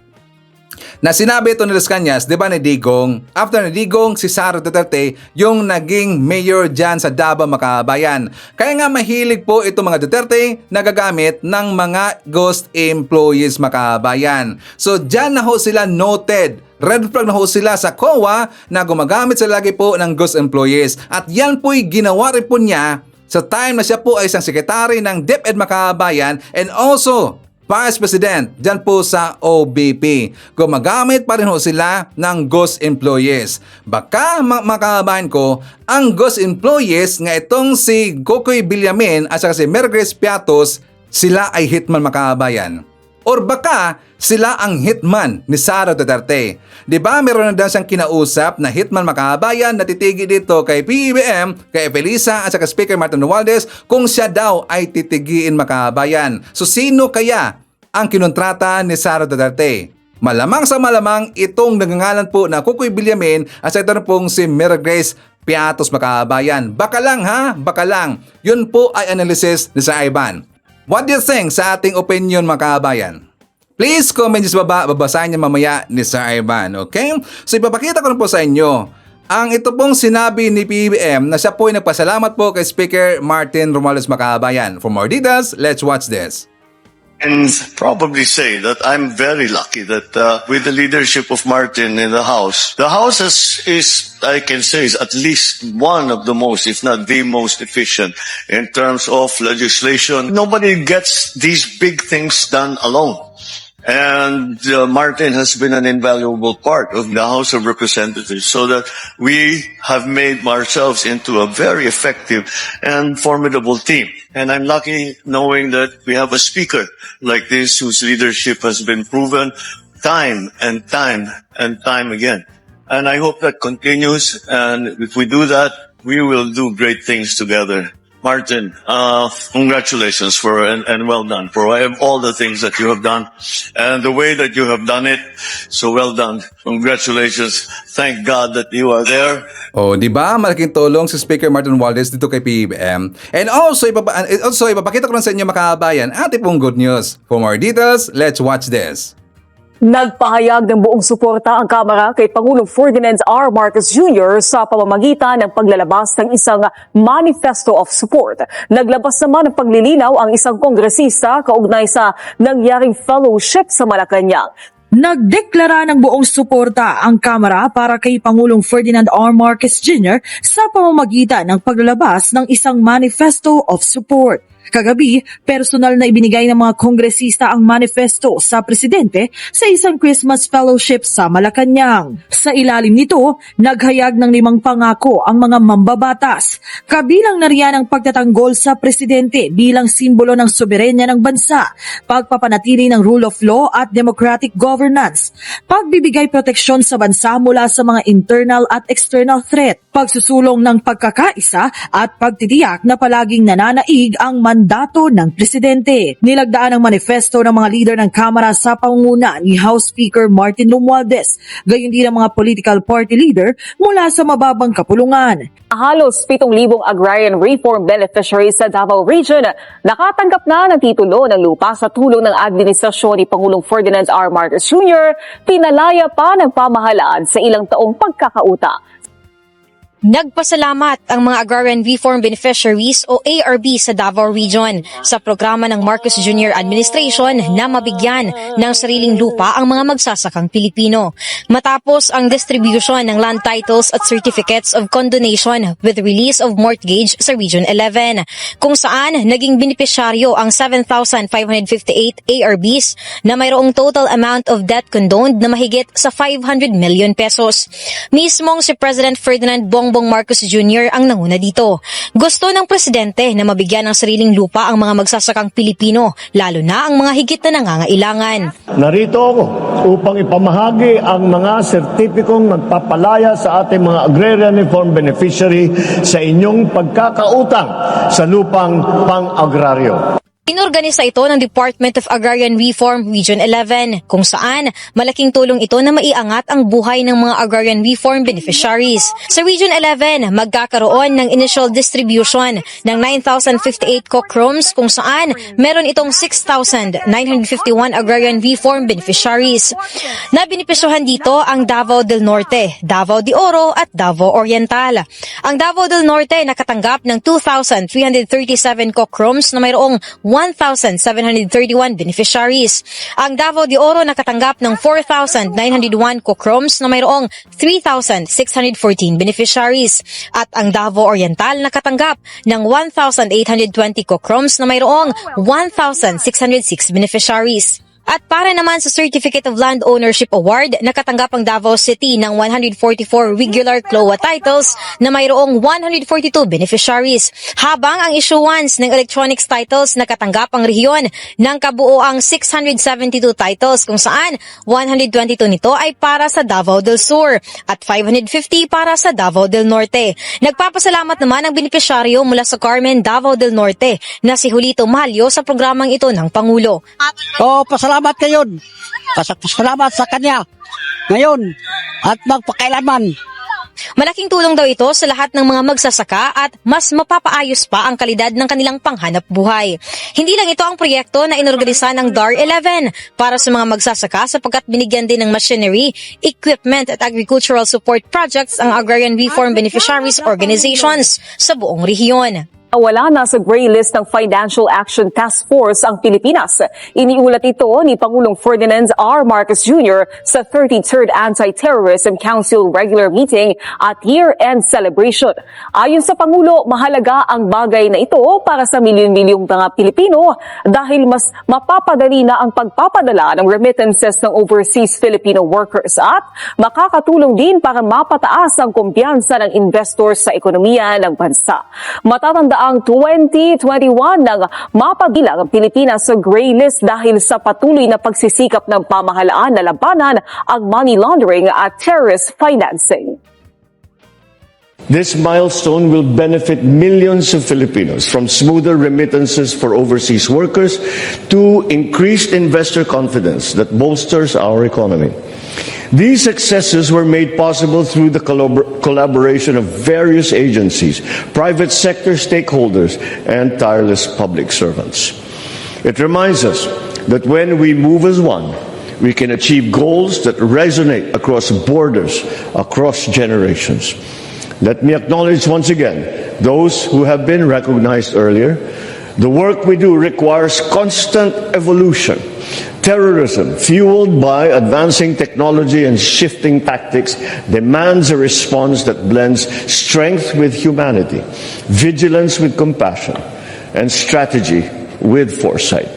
S1: Na sinabi ito ni Las Cañas, di ba, ni Digong? After ni Digong, si Sara Duterte yung naging mayor dyan sa Davao, mga kabayan. Kaya nga mahilig po ito, mga Duterte, nagagamit ng mga ghost employees, mga kabayan. So dyan na ho sila noted. Red flag na ho sila sa COA na gumagamit sila lagi po ng ghost employees. At yan po'y ginawa rin po niya sa time na siya po ay isang sekretary ng DepEd, mga kabayan, and also Vice President dyan po sa OBP. Gumagamit pa rin ho sila ng ghost employees. Baka, mga kabayan ko, ang ghost employees nga itong si Kokoy Villamin at saka si Mary Grace Piatos, sila ay hitman, mga kabayan. Or baka sila ang hitman ni Sara Duterte. Diba meron na daw siyang kinausap na hitman, mga kabayan, na titigi dito kay PBBM, kay Felisa at saka Speaker Martin Romualdez kung siya daw ay titigiin, mga kabayan. So sino kaya ang kinontrata ni Sara Duterte? Malamang sa malamang itong nagngangalan po na Kokoy Villamin at sa ito na pong si Mary Grace Piatos, mga kabayan. Baka lang, ha? Baka lang. Yun po ay analysis ni Sir Ivan. What do you think sa ating opinion, mga kabayan? Please comment sa baba, babasahin niya mamaya ni Sir Ivan, okay? So ipapakita ko na po sa inyo ang ito pong sinabi ni PBBM na siya po ay nagpasalamat po kay Speaker Martin Romualdez Macabayan. For more details, let's watch this.
S7: And probably say that I'm very lucky that with the leadership of Martin in the House is, I can say, is at least one of the most, if not the most efficient in terms of legislation. Nobody gets these big things done alone. And Martin has been an invaluable part of the House of Representatives so that we have made ourselves into a very effective and formidable team. And I'm lucky knowing that we have a speaker like this whose leadership has been proven time and time and time again. And I hope that continues. And if we do that, we will do great things together. Martin, congratulations and well done for all the things that you have done and the way that you have done it. So well done. Congratulations. Thank God that you are there.
S1: Oh, di ba? Malaking tulong si Speaker Martin Romualdez dito kay PBBM. And also, ipapakita ko rin sa inyo mga kabayan, ate pong good news. For more details, let's watch this.
S8: Nagpahayag ng buong suporta ang Kamara kay Pangulong Ferdinand R. Marcos Jr. sa pamamagitan ng paglalabas ng isang manifesto of support. Naglabas naman ng paglilinaw ang isang kongresista kaugnay sa nangyaring fellowship sa Malacanang.
S9: Nagdeklara ng buong suporta ang Kamara para kay Pangulong Ferdinand R. Marcos Jr. sa pamamagitan ng paglalabas ng isang manifesto of support. Kagabi, personal na ibinigay ng mga kongresista ang manifesto sa presidente sa isang Christmas fellowship sa Malacanang. Sa ilalim nito, naghayag ng 5 pangako ang mga mambabatas. Kabilang na riyan ang pagtatanggol sa presidente bilang simbolo ng soberenya ng bansa, pagpapanatili ng rule of law at democratic governance, pagbibigay proteksyon sa bansa mula sa mga internal at external threat, pagsusulong ng pagkakaisa at pagtitiyak na palaging nananaig ang mandato ng presidente. Nilagdaan ang manifesto ng mga leader ng Kamara sa pangunguna ni House Speaker Martin Romualdez, gayon din ang mga political party leader mula sa mababang kapulungan.
S8: Halos 7,000 agrarian reform beneficiaries sa Davao Region nakatanggap na ng titulo ng lupa sa tulong ng administrasyon ni Pangulong Ferdinand R. Marcos Jr. Pinalaya pa ng pamahalaan sa ilang taong pagkakauta.
S10: Nagpasalamat ang mga Agrarian Reform Beneficiaries o ARB sa Davao Region sa programa ng Marcos Jr. Administration na mabigyan ng sariling lupa ang mga magsasakang Pilipino. Matapos ang distribution ng land titles at certificates of condonation with release of mortgage sa Region 11, kung saan naging benepisyaryo ang 7,558 ARBs na mayroong total amount of debt condoned na mahigit sa 500 million pesos. Mismong si President Ferdinand Bongbong Marcos Jr. ang nanguna dito. Gusto ng presidente na mabigyan ng sariling lupa ang mga magsasakang Pilipino, lalo na ang mga higit na nangangailangan.
S11: Narito ako upang ipamahagi ang mga sertipikong magpapalaya sa ating mga agrarian reform beneficiary sa inyong pagkakautang sa lupang pang-agraryo.
S10: Inorganisa ito ng Department of Agrarian Reform Region 11, kung saan malaking tulong ito na maiangat ang buhay ng mga agrarian reform beneficiaries. Sa Region 11, magkakaroon ng initial distribution ng 9,058 cockrooms, kung saan meron itong 6,951 agrarian reform beneficiaries. Nabinipisyuhan dito ang Davao del Norte, Davao de Oro at Davao Oriental. Ang Davao del Norte nakatanggap ng 2,337 cockrooms na mayroong 1,731 beneficiaries. Ang Davao de Oro nakatanggap ng 4,901 cockrooms na mayroong 3,614 beneficiaries. At ang Davao Oriental nakatanggap ng 1,820 cockrooms na mayroong 1,606 beneficiaries. At para naman sa Certificate of Land Ownership Award, nakatanggap ang Davao City ng 144 regular CLOA titles na mayroong 142 beneficiaries, habang ang issuance ng electronics titles nakatanggap ang rehiyon ng kabuoang 672 titles, kung saan 122 nito ay para sa Davao del Sur at 550 para sa Davao del Norte. Nagpapasalamat naman ang benepisyaryo mula sa Carmen, Davao del Norte na si Julito Mahalio sa programang ito ng Pangulo.
S12: Pasalamat ngayon. Pasalamat sa kanya ngayon at magpakailanman
S10: Malaking tulong daw ito sa lahat ng mga magsasaka at mas mapapaayos pa ang kalidad ng kanilang panghanap buhay. Hindi lang ito ang proyekto na inorganisa ng DAR11 para sa mga magsasaka sapagkat binigyan din ng machinery, equipment at agricultural support projects ang Agrarian Reform Beneficiaries Organizations sa buong rehiyon.
S8: Wala na sa gray list ng Financial Action Task Force ang Pilipinas. Iniulat ito ni Pangulong Ferdinand R. Marcos Jr. sa 33rd Anti-Terrorism Council regular meeting at year-end celebration. Ayon sa Pangulo, mahalaga ang bagay na ito para sa milyon-milyong mga Pilipino dahil mas mapapadali na ang pagpapadala ng remittances ng overseas Filipino workers at makakatulong din para mapataas ang kumpiyansa ng investors sa ekonomiya ng bansa. Matatanda ang 2021 nang mapabilang ang Pilipinas sa gray list dahil sa patuloy na pagsisikap ng pamahalaan na labanan ang money laundering at terrorist financing.
S11: This milestone will benefit millions of Filipinos, from smoother remittances for overseas workers to increased investor confidence that bolsters our economy. These successes were made possible through the collaboration of various agencies, private sector stakeholders, and tireless public servants. It reminds us that when we move as one, we can achieve goals that resonate across borders, across generations. Let me acknowledge once again those who have been recognized earlier. The work we do requires constant evolution. Terrorism, fueled by advancing technology and shifting tactics, demands a response that blends strength with humanity, vigilance with compassion, and strategy with foresight.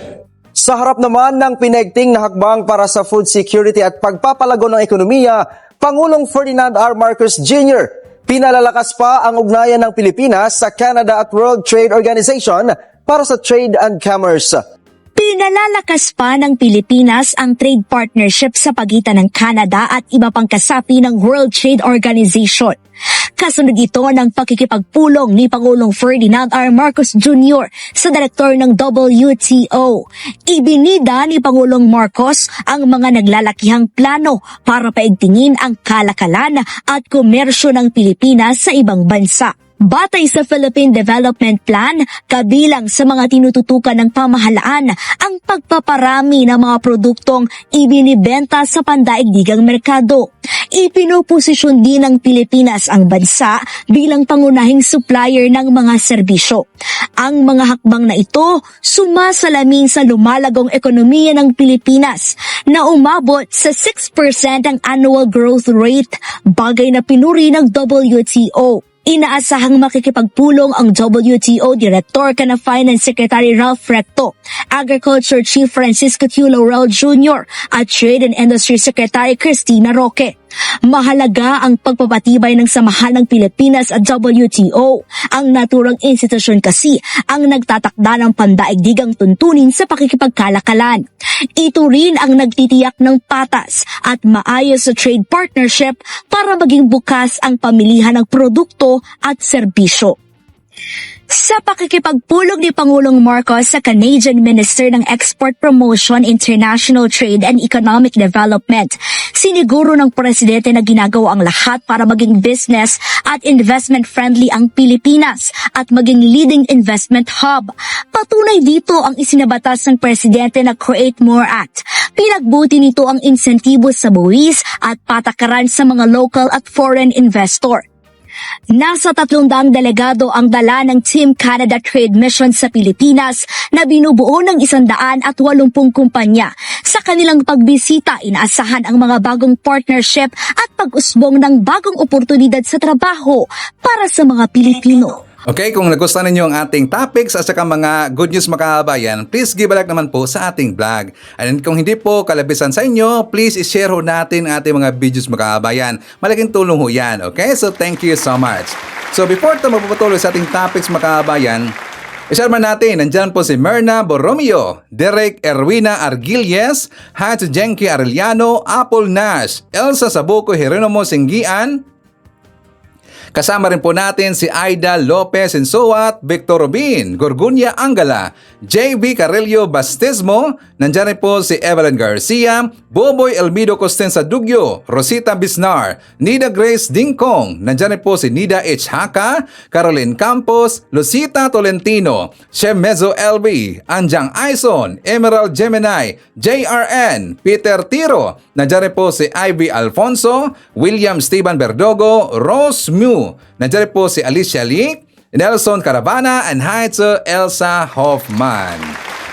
S13: Sa harap naman ng pinaigting na hakbang para sa food security at pagpapalago ng ekonomiya, Pangulong Ferdinand R. Marcos Jr. pinalalakas pa ang ugnayan ng Pilipinas sa Canada at World Trade Organization para sa trade and commerce.
S14: Pinalalakas pa ng Pilipinas ang trade partnership sa pagitan ng Canada at iba pang kasapi ng World Trade Organization. Kasunod ito ng pakikipagpulong ni Pangulong Ferdinand R. Marcos Jr. sa direktor ng WTO. Ibinida ni Pangulong Marcos ang mga naglalakihang plano para paigtingin ang kalakalan at komersyo ng Pilipinas sa ibang bansa. Batay sa Philippine Development Plan, kabilang sa mga tinututukan ng pamahalaan ang pagpaparami ng mga produktong ibinibenta sa pandaigdigang merkado. Ipinuposisyon din ng Pilipinas ang bansa bilang pangunahing supplier ng mga serbisyo. Ang mga hakbang na ito sumasalamin sa lumalagong ekonomiya ng Pilipinas na umabot sa 6% ang annual growth rate, bagay na pinuri ng WTO. Inaasahang makikipagpulong ang WTO Director kana Finance Secretary Ralph Recto, Agriculture Chief Francisco Q. Laurel Jr. at Trade and Industry Secretary Cristina Roque. Mahalaga ang pagpapatibay ng samahan ng Pilipinas at WTO. Ang naturang institusyon kasi ang nagtatakda ng pandaigdigang tuntunin sa pakikipagkalakalan. Ito rin ang nagtitiyak ng patas at maayos sa trade partnership para maging bukas ang pamilihan ng produkto at serbisyo. Sa pakikipagpulong ni Pangulong Marcos sa Canadian Minister ng Export Promotion, International Trade and Economic Development, siniguro ng Presidente na ginagawa ang lahat para maging business at investment-friendly ang Pilipinas at maging leading investment hub. Patunay dito ang isinabatas ng Presidente na Create More Act. Pinagbuti nito ang insentibo sa buwis at patakaran sa mga local at foreign investor. Nasa 300 delegado ang dala ng Team Canada Trade Mission sa Pilipinas na binubuo ng 180 kumpanya. Sa kanilang pagbisita, inaasahan ang mga bagong partnership at pag-usbong ng bagong oportunidad sa trabaho para sa mga Pilipino.
S1: Okay, kung nagustuhan ninyo ang ating topics at saka mga good news makabayan, please give a like naman po sa ating vlog. And kung hindi po kalabisan sa inyo, please i-share ho natin ang ating mga videos makabayan. Malaking tulong ho yan, okay? So thank you so much. So before ito magpapatuloy sa ating topics makabayan, i-share man natin, nandyan po si Myrna Borromeo, Derek Erwina Argilles, Hats Jenky Arellano, Apple Nash, Elsa Sabuco Jeronimo Singgian, Kasama rin po natin si Aida Lopez Insuat, Victor Rubin, Gorgunya Angala, JB Carrillo Bastismo, nandiyan rin po si Evelyn Garcia, Boboy Elmido Costenza Dugyo, Rosita Bisnar, Nida Grace Dingkong, nandiyan rin po si Nida H. Haka, Caroline Campos, Lucita Tolentino, Shemezo LB, Anjang Aison, Emerald Gemini, JRN, Peter Tiro, nandiyan rin po si Ivy Alfonso, William Steven Berdogo, Rose Mew, nandiyan rin po si Alicia Lee, Nelson Caravana, and Haitzo Elsa Hoffman.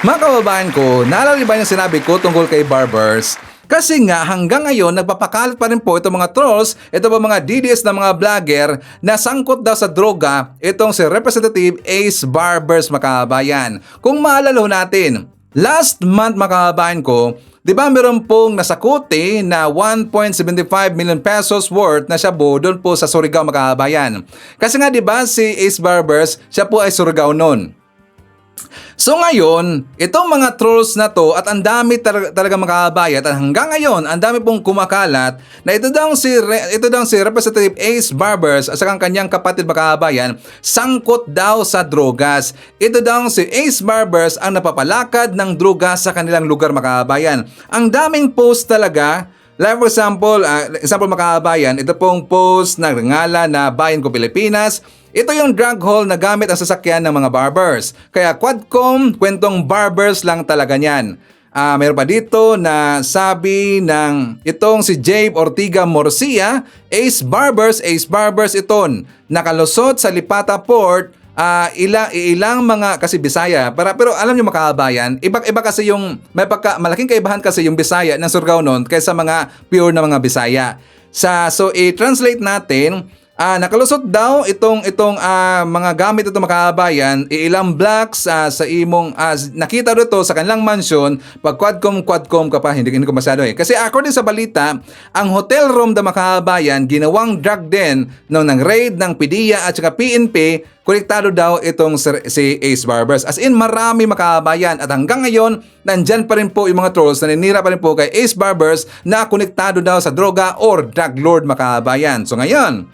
S1: Mga kababayan ko, naalala ba yung sinabi ko tungkol kay barbers? Kasi nga hanggang ngayon nagpapakalat pa rin po itong mga trolls, ito ba mga DDS na mga vlogger na sangkot daw sa droga itong si Representative Ace Barbers, mga kababayan. Kung maalala natin, last month mga kababayan ko, di ba meron pong nasakuti na 1.75 million pesos worth na shabu doon po sa Surigao, mga kababayan. Kasi nga di ba si Ace Barbers, siya po ay Surigao noon. So ngayon, itong mga trolls na to at ang dami talaga mga kababayan at hanggang ngayon, ang dami pong kumakalat na ito daw si Representative Ace Barbers at saka kanyang kapatid mga kababayan, sangkot daw sa drogas. Ito daw si Ace Barbers ang napapalakad ng drogas sa kanilang lugar mga kababayan. Ang daming post talaga. Like for example, mga kababayan, ito pong post na ngalan na Bayan Ko Pilipinas. Ito yung drug haul na gamit ang sasakyan ng mga barbers. Kaya Quadcom, kwentong barbers lang talaga niyan. Mayroon pa dito na sabi ng itong si Jabe Ortiga Morcia, Ace Barbers iton. Nakalusot sa Lipata Port. Ilang mga kasi Bisaya pero alam niyo mga kababayan, iba kasi yung malaking kaibahan kasi yung Bisaya ng Surigao noon kaysa mga pure na mga Bisaya. So i-translate natin, nakalusot daw itong mga gamit ito mga kababayan, ilang blocks sa imong nakita dito sa kanilang mansion. Pag quadcom ka pa, hindi ko masyado Kasi according sa balita, ang hotel room ng mga kababayan ginawang drug den ng raid ng PDEA at saka PNP. Konektado daw itong si Ace Barbers. As in, marami mga kababayan. At hanggang ngayon, nandyan pa rin po yung mga trolls na naninira pa rin po kay Ace Barbers na konektado daw sa droga or drug lord mga kababayan. So ngayon,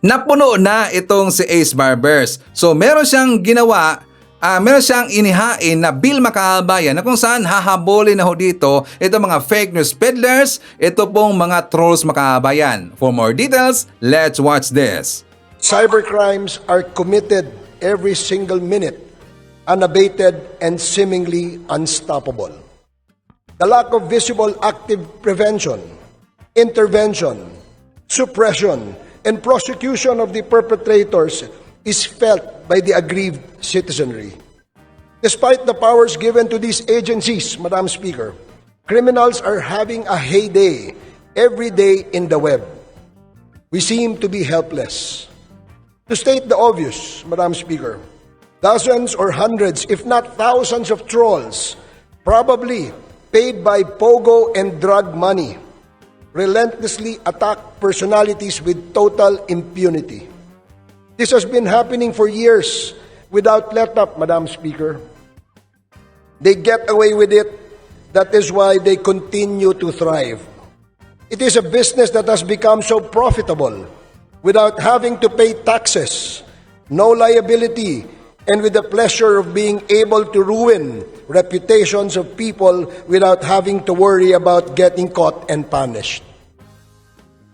S1: napuno na itong si Ace Barbers. So meron siyang ginawa, meron siyang inihain na bill mga kababayan na kung saan hahabulin na ho dito itong mga fake news peddlers, ito pong mga trolls mga kababayan. For more details, let's watch this.
S15: Cybercrimes are committed every single minute, unabated and seemingly unstoppable. The lack of visible active prevention, intervention, suppression, and prosecution of the perpetrators is felt by the aggrieved citizenry. Despite the powers given to these agencies, Madam Speaker, criminals are having a heyday every day in the web. We seem to be helpless. To state the obvious, Madam Speaker, dozens or hundreds, if not thousands of trolls, probably paid by pogo and drug money, relentlessly attack personalities with total impunity. This has been happening for years without let-up, Madam Speaker. They get away with it. That is why they continue to thrive. It is a business that has become so profitable without having to pay taxes, no liability, and with the pleasure of being able to ruin reputations of people without having to worry about getting caught and punished.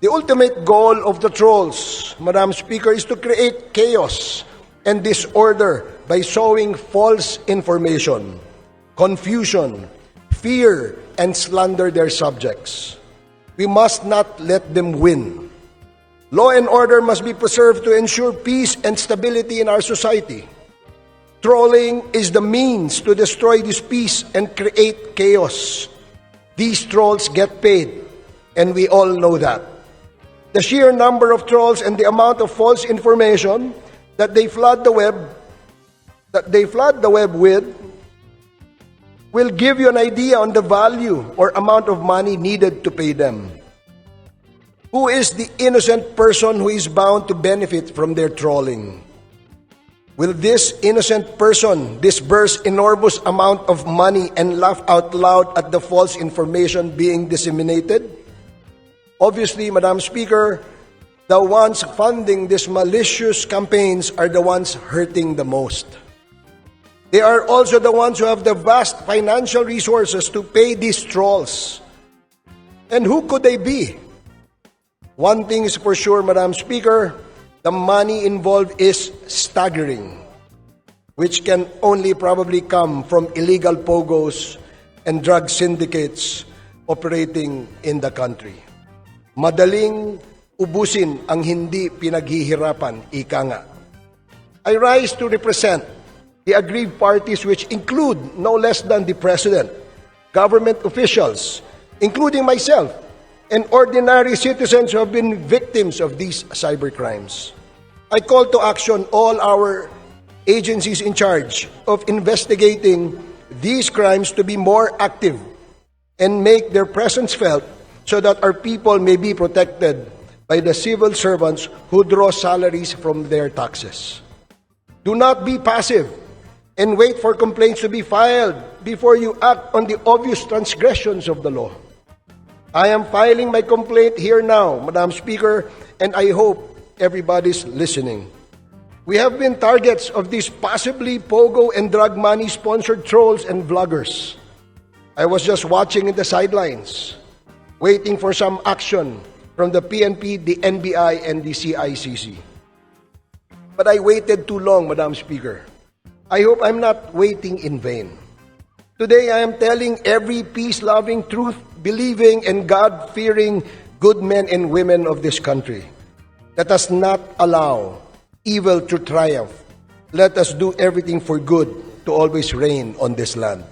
S15: The ultimate goal of the trolls, Madam Speaker, is to create chaos and disorder by sowing false information, confusion, fear, and slander their subjects. We must not let them win. Law and order must be preserved to ensure peace and stability in our society. Trolling is the means to destroy this peace and create chaos. These trolls get paid, and we all know that. The sheer number of trolls and the amount of false information that they flood the web with will give you an idea on the value or amount of money needed to pay them. Who is the innocent person who is bound to benefit from their trolling? Will this innocent person disburse enormous amount of money and laugh out loud at the false information being disseminated? Obviously, Madam Speaker, the ones funding these malicious campaigns are the ones hurting the most. They are also the ones who have the vast financial resources to pay these trolls. And who could they be? One thing is for sure, Madam Speaker, the money involved is staggering, which can only probably come from illegal pogos and drug syndicates operating in the country. Madaling ubusin ang hindi pinaghihirapan, ika nga. I rise to represent the aggrieved parties, which include no less than the President, government officials, including myself, and ordinary citizens who have been victims of these cybercrimes. I call to action all our agencies in charge of investigating these crimes to be more active and make their presence felt so that our people may be protected by the civil servants who draw salaries from their taxes. Do not be passive and wait for complaints to be filed before you act on the obvious transgressions of the law. I am filing my complaint here now, Madam Speaker, and I hope everybody's listening. We have been targets of these possibly pogo and drug money-sponsored trolls and vloggers. I was just watching in the sidelines, waiting for some action from the PNP, the NBI, and the CICC. But I waited too long, Madam Speaker. I hope I'm not waiting in vain. Today, I am telling every peace-loving, truth-believing, and God-fearing good men and women of this country, let us not allow evil to triumph. Let us do everything for good to always reign on this land.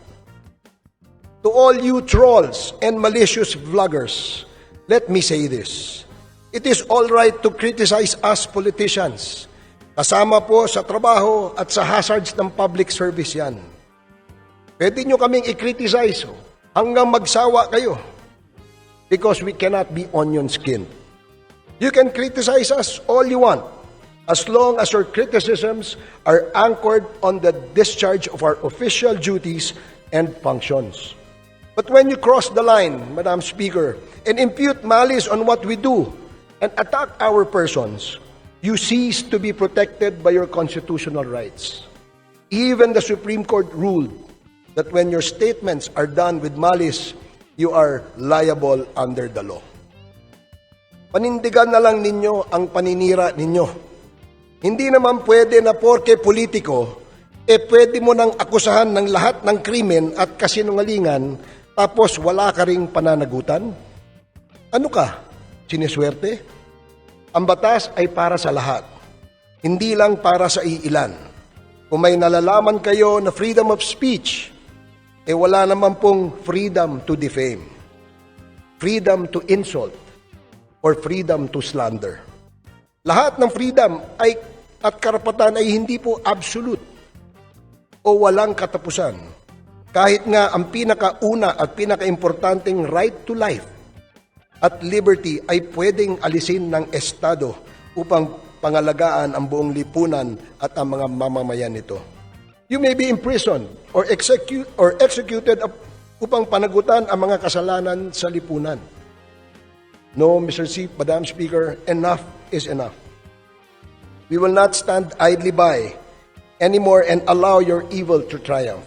S15: To all you trolls and malicious vloggers, let me say this. It is all right to criticize us politicians. Kasama po sa trabaho at sa hazards ng public service yan. Pwede nyo kaming i-criticize hanggang magsawa kayo because we cannot be onion skinned. You can criticize us all you want as long as your criticisms are anchored on the discharge of our official duties and functions. But when you cross the line, Madam Speaker, and impute malice on what we do and attack our persons, you cease to be protected by your constitutional rights. Even the Supreme Court ruled that when your statements are done with malice, you are liable under the law. Panindigan na lang ninyo ang paninira ninyo. Hindi naman pwede na porke politiko, pwede mo nang akusahan ng lahat ng krimen at kasinungalingan, tapos wala ka ring pananagutan? Ano ka? Siniswerte? Ang batas ay para sa lahat, hindi lang para sa iilan. Kung may nalalaman kayo na freedom of speech, wala naman pong freedom to defame, freedom to insult, or freedom to slander. Lahat ng freedom at karapatan ay hindi po absolute o walang katapusan. Kahit nga ang pinakauna at pinakaimportanteng right to life at liberty ay pwedeng alisin ng Estado upang pangalagaan ang buong lipunan at ang mga mamamayan nito. You may be imprisoned or executed upang panagutan ang mga kasalanan sa lipunan. No, Madam Speaker, enough is enough. We will not stand idly by anymore and allow your evil to triumph.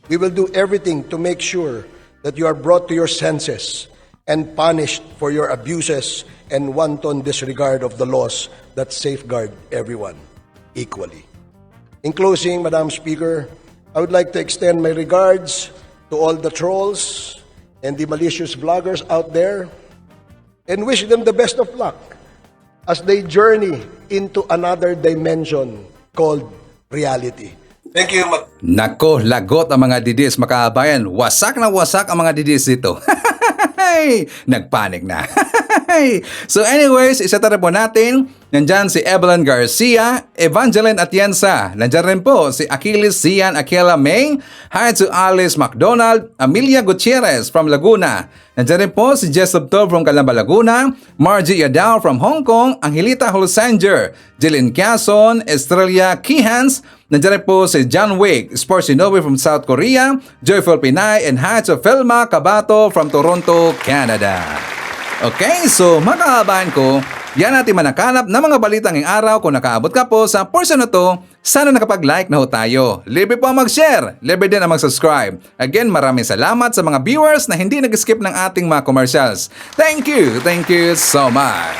S15: We will do everything to make sure that you are brought to your senses and punished for your abuses and wanton disregard of the laws that safeguard everyone equally. In closing, Madam Speaker, I would like to extend my regards to all the trolls and the malicious vloggers out there and wish them the best of luck as they journey into another dimension called reality. Thank you.
S1: Nako, lagot ang mga didis, makabayan. Wasak na wasak ang mga didis dito. Nagpanik na. So anyways, isatara po natin. Nandyan si Evelyn Garcia, Evangeline Atienza. Nandyan rin po si Achilles Sian Aquila May. Hi to Alice McDonald, Amelia Gutierrez from Laguna. Nandyan rin po si Jessup Tov from Calamba, Laguna. Margie Yadao from Hong Kong. Angelita Holsanger, Jillian Quezon, Estrella Kihans. Nandyan rin po si John Wick, Sportsinovi from South Korea. Joyful Pinay, and hi to Felma Cabato from Toronto, Canada. Okay, so mga kababayan ko, Yan natin manakanap ng mga balitang ngayong araw. Kung nakaabot ka po sa portion na to, sana nakapag-like na ho tayo. Libre po ang mag-share, libre din ang mag-subscribe. Again, maraming salamat sa mga viewers na hindi nag-skip ng ating mga commercials. Thank you so much.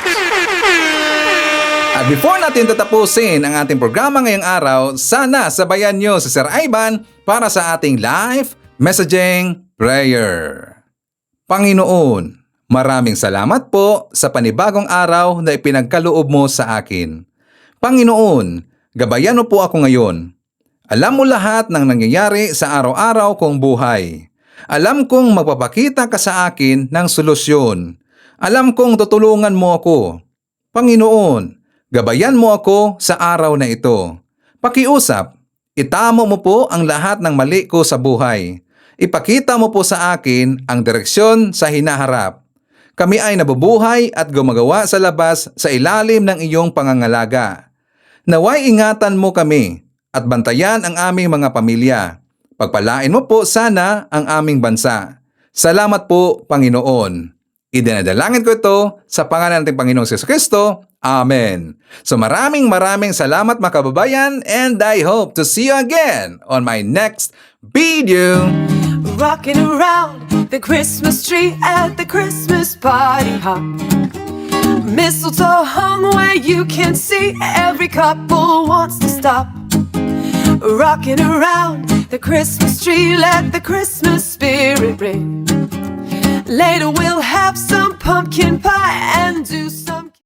S1: At before natin tatapusin ang ating programa ngayong araw, sana sabayan nyo si Sir Ivan para sa ating live messaging prayer. Panginoon, maraming salamat po sa panibagong araw na ipinagkaloob mo sa akin. Panginoon, gabayan mo po ako ngayon. Alam mo lahat ng nangyayari sa araw-araw kong buhay. Alam kong magpapakita ka sa akin ng solusyon. Alam kong tutulungan mo ako. Panginoon, gabayan mo ako sa araw na ito. Pakiusap, itamo mo po ang lahat ng mali ko sa buhay. Ipakita mo po sa akin ang direksyon sa hinaharap. Kami ay nabubuhay at gumagawa sa labas sa ilalim ng iyong pangangalaga. Naway ingatan mo kami at bantayan ang aming mga pamilya. Pagpalain mo po sana ang aming bansa. Salamat po, Panginoon. Idinadalangin ko ito sa pangalan ng Panginoong Jesucristo. Amen. So maraming salamat mga kababayan, and I hope to see you again on my next video.
S16: Rocking around the Christmas tree at the Christmas party hop. Mistletoe hung where you can see, every couple wants to stop. Rocking around the Christmas tree, let the Christmas spirit ring.